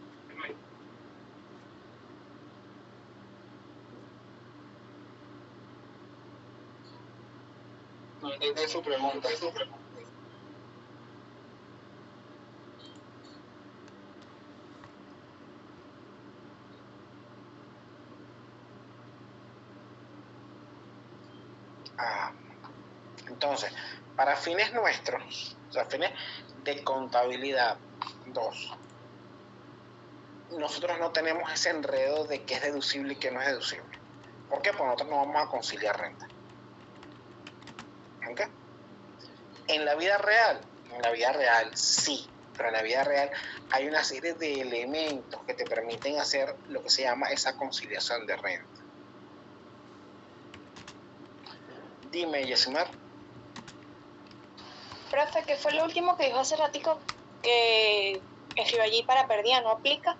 Speaker 5: No entendí su pregunta.
Speaker 1: Ah, entonces, para fines nuestros, o sea, fines de contabilidad 2, nosotros no tenemos ese enredo de qué es deducible y qué no es deducible. ¿Por qué? Pues nosotros no vamos a conciliar renta. ¿Ok? En la vida real sí, pero en la vida real hay una serie de elementos que te permiten hacer lo que se llama esa conciliación de renta. Dime, Yesimar.
Speaker 9: Profe, ¿qué fue lo último que dijo hace ratico que escribió allí para pérdida no aplica?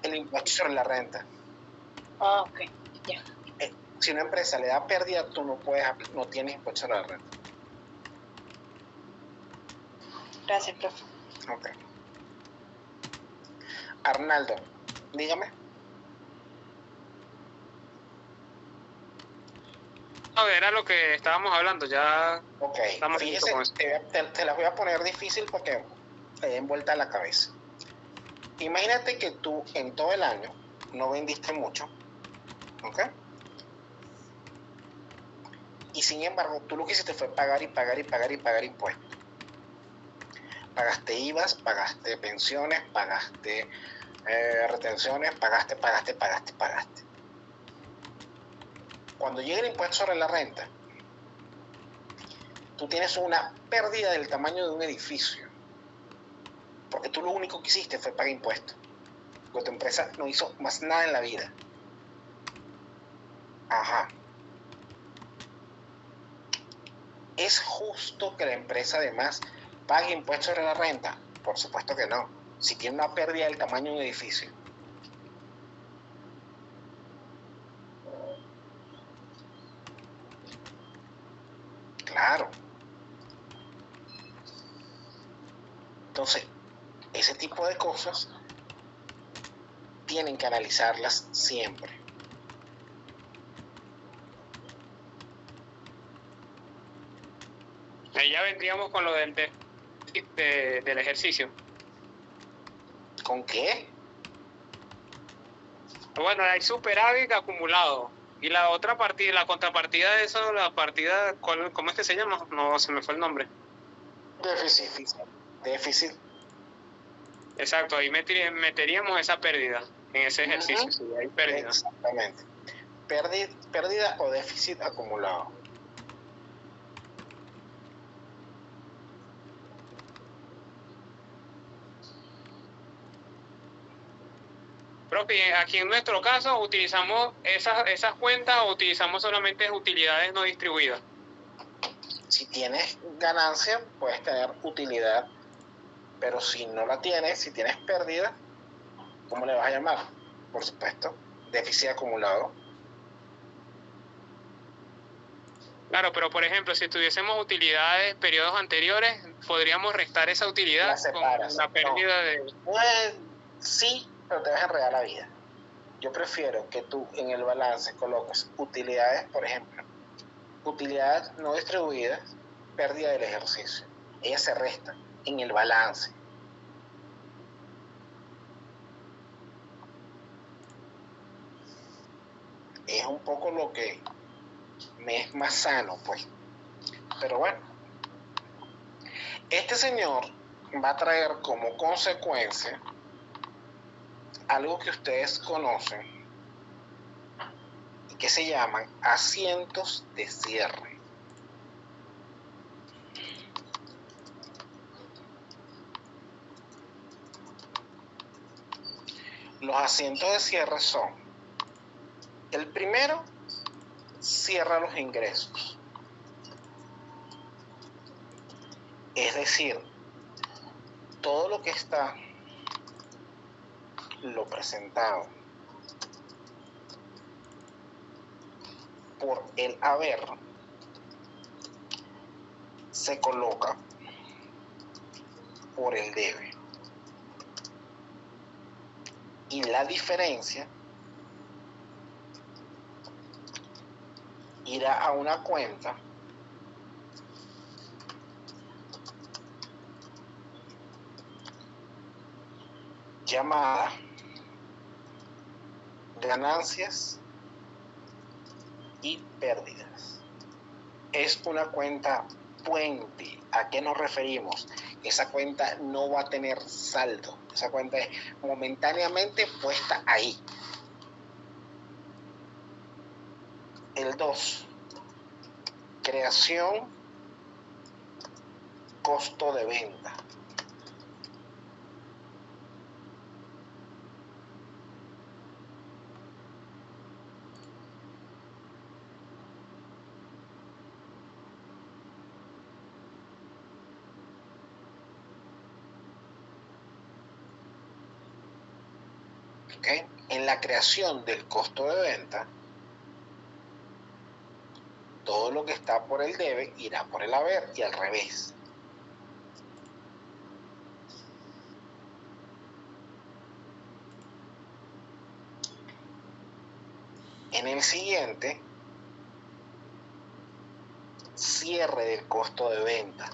Speaker 1: El impuesto sobre la renta.
Speaker 9: Ah, ok, ya.
Speaker 1: Si una empresa le da pérdida, tú no tienes impuesto sobre la renta.
Speaker 9: Gracias, profe.
Speaker 1: Ok. Arnaldo, dígame.
Speaker 2: No, era lo que estábamos hablando, ya
Speaker 1: Ok,
Speaker 2: estamos listos con eso.
Speaker 1: fíjese, te las voy a poner difícil porque te da envuelta la cabeza. Imagínate que tú en todo el año no vendiste mucho, ¿ok? Y sin embargo, tú lo que hiciste fue pagar impuestos. Pagaste IVAs, pagaste pensiones, pagaste retenciones, pagaste. Cuando llega el impuesto sobre la renta, tú tienes una pérdida del tamaño de un edificio. Porque tú lo único que hiciste fue pagar impuestos. Porque tu empresa no hizo más nada en la vida. Ajá. ¿Es justo que la empresa además pague impuestos sobre la renta? Por supuesto que no. Si tiene una pérdida del tamaño de un edificio. Claro. Entonces, ese tipo de cosas tienen que analizarlas siempre.
Speaker 2: Ahí ya vendríamos con lo del ejercicio.
Speaker 1: ¿Con qué?
Speaker 2: Bueno, hay superávit acumulado. Y la otra partida, la contrapartida de eso, la partida, ¿cómo es que se llama? No, se me fue el nombre.
Speaker 1: Déficit.
Speaker 2: Exacto, ahí meteríamos esa pérdida en ese ejercicio. Sí, hay pérdida.
Speaker 1: Exactamente. Pérdida o déficit acumulado.
Speaker 2: Profe, aquí en nuestro caso utilizamos esas cuentas o utilizamos solamente utilidades no distribuidas.
Speaker 1: Si tienes ganancia, puedes tener utilidad, pero si no la tienes, si tienes pérdida, ¿cómo le vas a llamar? Por supuesto, déficit acumulado.
Speaker 2: Claro, pero por ejemplo, si tuviésemos utilidades periodos anteriores, podríamos restar esa utilidad con la pérdida de...
Speaker 1: Pues, sí, pero te vas a enredar la vida. Yo prefiero que tú en el balance coloques utilidades, por ejemplo, utilidades no distribuidas, pérdida del ejercicio. Ellas se restan en el balance. es un poco lo que me es más sano, pues. Pero bueno, este señor va a traer como consecuencia algo que ustedes conocen y que se llaman asientos de cierre. Los asientos de cierre son: el primero, cierra los ingresos. Es decir, todo lo que está lo presentado por el haber se coloca por el debe. Y la diferencia irá a una cuenta llamada ganancias y pérdidas. Es una cuenta puente. ¿A qué nos referimos? Esa cuenta no va a tener saldo. Esa cuenta es momentáneamente puesta ahí. El 2, creación, costo de venta. ¿Okay? En la creación del costo de venta, todo lo que está por el debe irá por el haber y al revés. En el siguiente, cierre del costo de venta.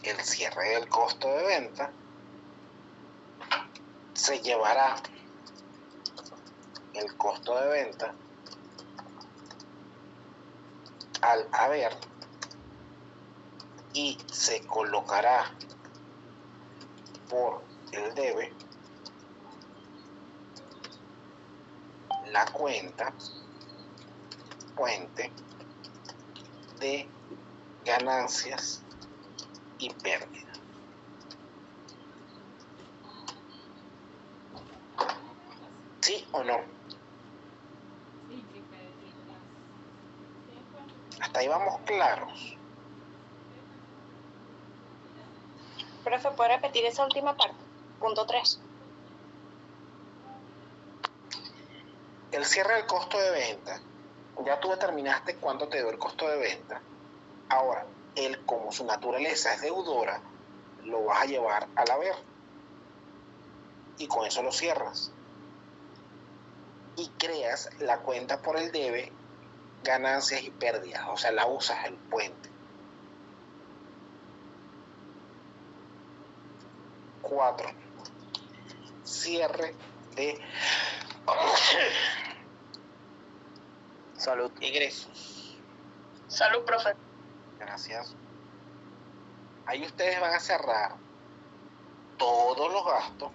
Speaker 1: El cierre del costo de venta se llevará el costo de venta al haber y se colocará por el debe la cuenta puente de ganancias y pérdidas. ¿Sí o no? Hasta ahí vamos claros.
Speaker 9: Profe, ¿puede repetir esa última parte? Punto 3.
Speaker 1: El cierre del costo de venta. Ya tú determinaste cuánto te dio el costo de venta. Ahora, él, como su naturaleza es deudora, lo vas a llevar al haber. Y con eso lo cierras. Y creas la cuenta por el debe, ganancias y pérdidas. O sea, la usas el puente. 4. Cierre de
Speaker 6: Salud.
Speaker 1: ingresos.
Speaker 3: Salud, profe.
Speaker 1: Gracias. Ahí ustedes van a cerrar todos los gastos.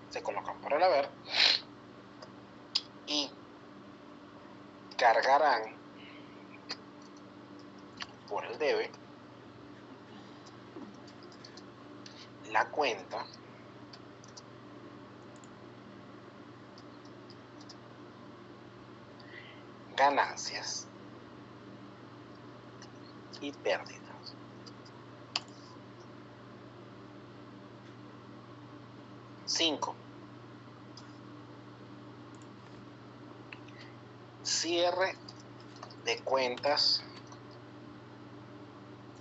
Speaker 1: Se colocan por el haber y cargarán por el debe la cuenta ganancias y pérdidas. 5. Cierre de cuentas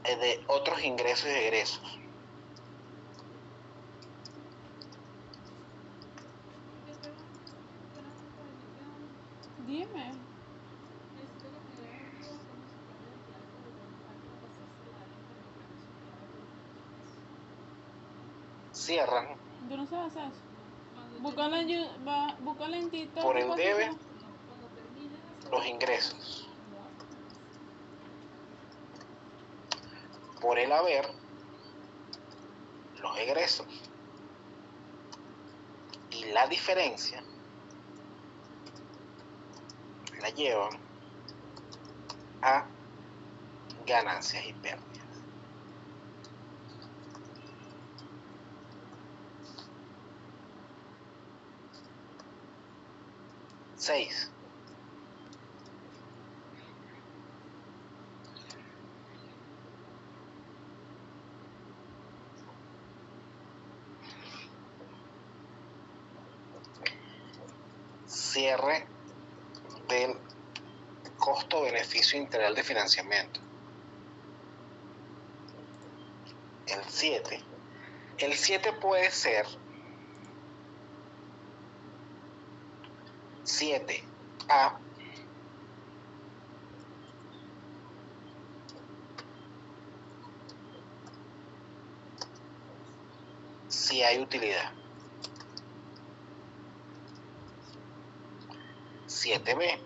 Speaker 1: de otros ingresos y egresos.
Speaker 10: Dime.
Speaker 1: cierran
Speaker 10: Yo no sé hacer eso. Búscale en TikTok.
Speaker 1: por el
Speaker 10: cosas
Speaker 1: debe
Speaker 10: así.
Speaker 1: los ingresos, por el haber los egresos, y la diferencia la llevan a ganancias y pérdidas. Seis. Cierre del costo-beneficio integral de financiamiento. El 7. El 7 puede ser 7A si hay utilidad. 7B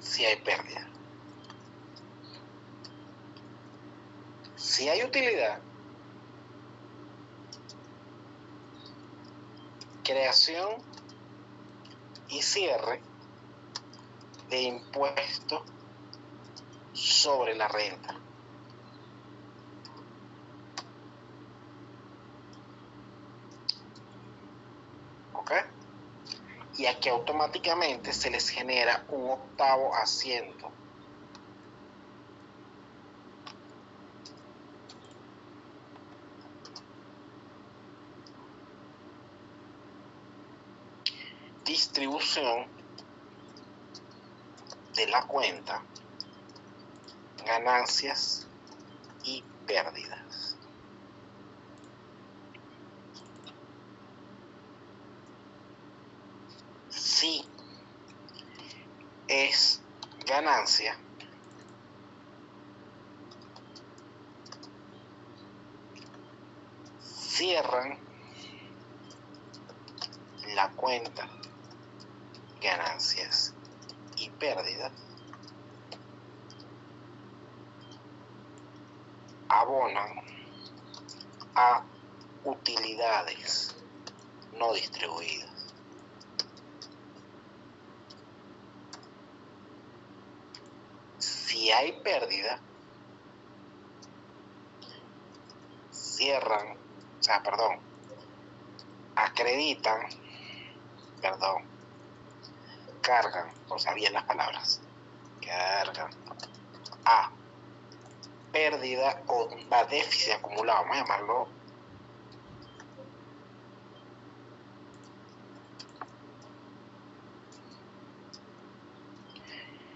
Speaker 1: si hay pérdida. Si hay utilidad, creación y cierre de impuesto sobre la renta. ¿Ok? Y aquí automáticamente se les genera un octavo asiento. Distribución de la cuenta, ganancias y pérdidas. Si es ganancia, cierran la cuenta, ganancias y pérdidas, abonan a utilidades no distribuidas. Si hay pérdida, acreditan, cargan, o sea, bien las palabras, cargan a pérdida o a déficit acumulado, vamos a llamarlo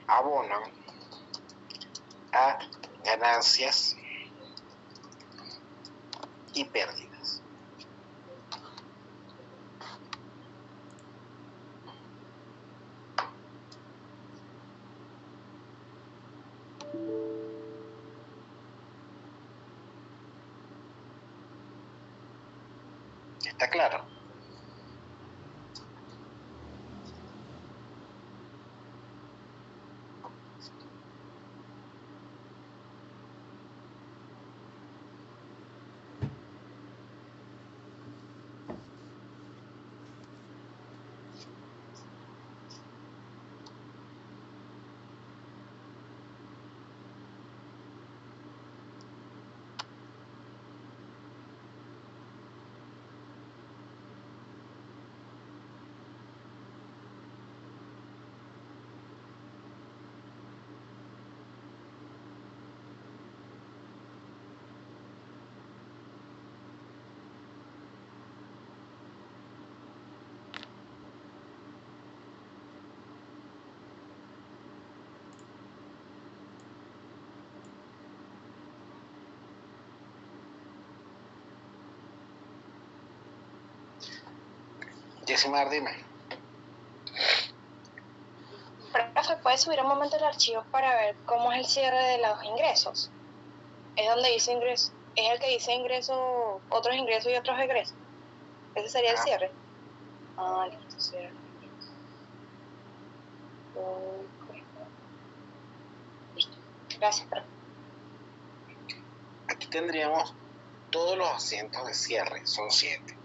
Speaker 1: abonan a ganancias y pérdidas. ¿Está claro? Yesimar, dime.
Speaker 9: Profe, ¿puedes subir un momento el archivo para ver cómo es el cierre de los ingresos? Es donde dice ingreso, es el que dice ingreso, otros ingresos y otros egresos. Ese sería el cierre. Ah, listo, cierre. Ok. Listo. Gracias, profe.
Speaker 1: Aquí tendríamos todos los asientos de cierre, son 7.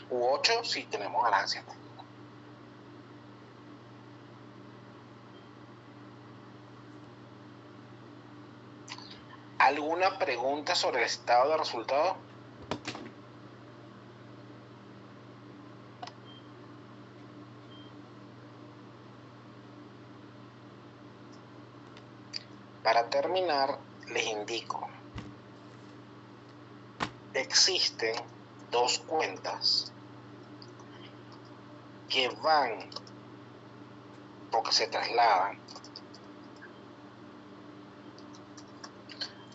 Speaker 1: U 8 si tenemos ganancias. ¿Alguna pregunta sobre el estado de resultados? Para terminar, les indico. Existen 2 cuentas que van o que se trasladan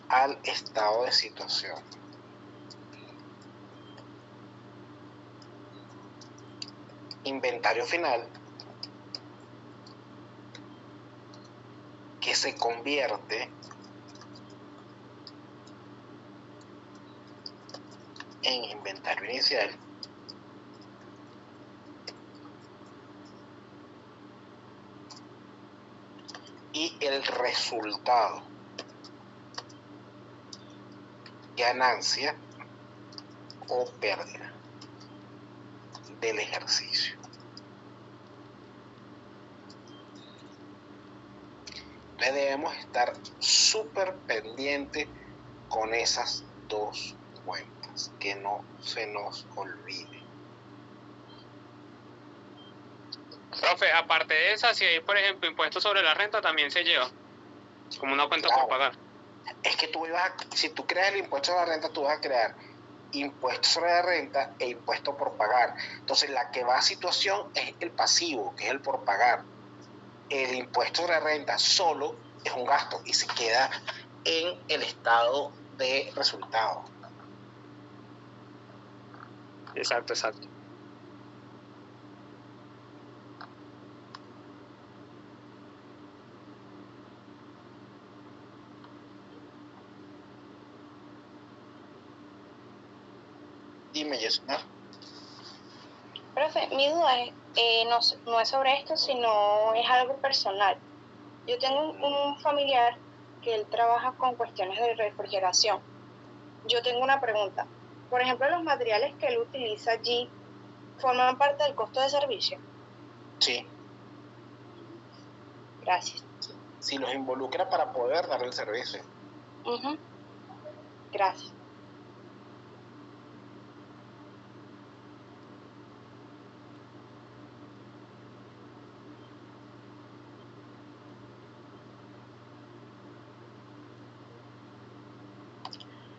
Speaker 1: al estado de situación. Inventario final, que se convierte en inventario inicial, y el resultado, ganancia o pérdida del ejercicio. Entonces debemos estar súper pendientes con esas 2 cuentas, que no se nos olvide.
Speaker 2: Profe, aparte de esa, si hay, por ejemplo, impuestos sobre la renta, también se lleva como una cuenta
Speaker 1: Claro.
Speaker 2: por pagar.
Speaker 1: Es que si tú creas el impuesto sobre la renta, tú vas a crear impuesto sobre la renta e impuesto por pagar. Entonces, la que va a situación es el pasivo, que es el por pagar. El impuesto sobre la renta solo es un gasto y se queda en el estado de resultado.
Speaker 2: Exacto, exacto.
Speaker 1: Dime, Yesuna.
Speaker 9: Profe, mi duda es, no es sobre esto, sino es algo personal. Yo tengo un familiar que él trabaja con cuestiones de refrigeración. Yo tengo una pregunta. Por ejemplo, los materiales que él utiliza allí forman parte del costo de servicio.
Speaker 1: Sí.
Speaker 9: Gracias.
Speaker 1: Si los involucra para poder dar el servicio.
Speaker 9: Gracias.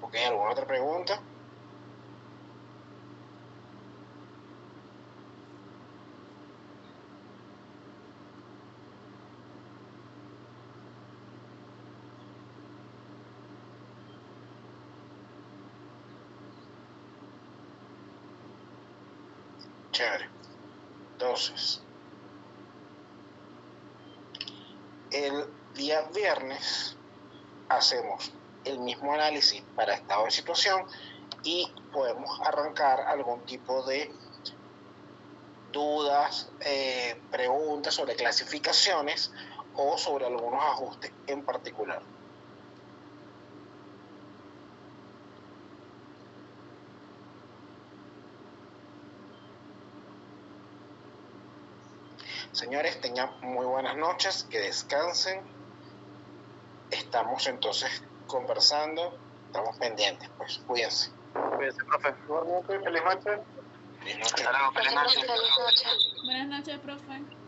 Speaker 1: Ok, ¿alguna otra pregunta? Chévere. Entonces, el día viernes hacemos el mismo análisis para estado de situación y podemos arrancar algún tipo de dudas, preguntas sobre clasificaciones o sobre algunos ajustes en particular. Señores, tengan muy buenas noches, que descansen. Estamos entonces conversando, estamos pendientes, pues cuídense.
Speaker 6: Cuídense, profe.
Speaker 7: Igualmente, feliz noche.
Speaker 1: Feliz noche.
Speaker 4: Hasta luego, feliz noche.
Speaker 3: Feliz noche.
Speaker 10: Buenas noches, profe.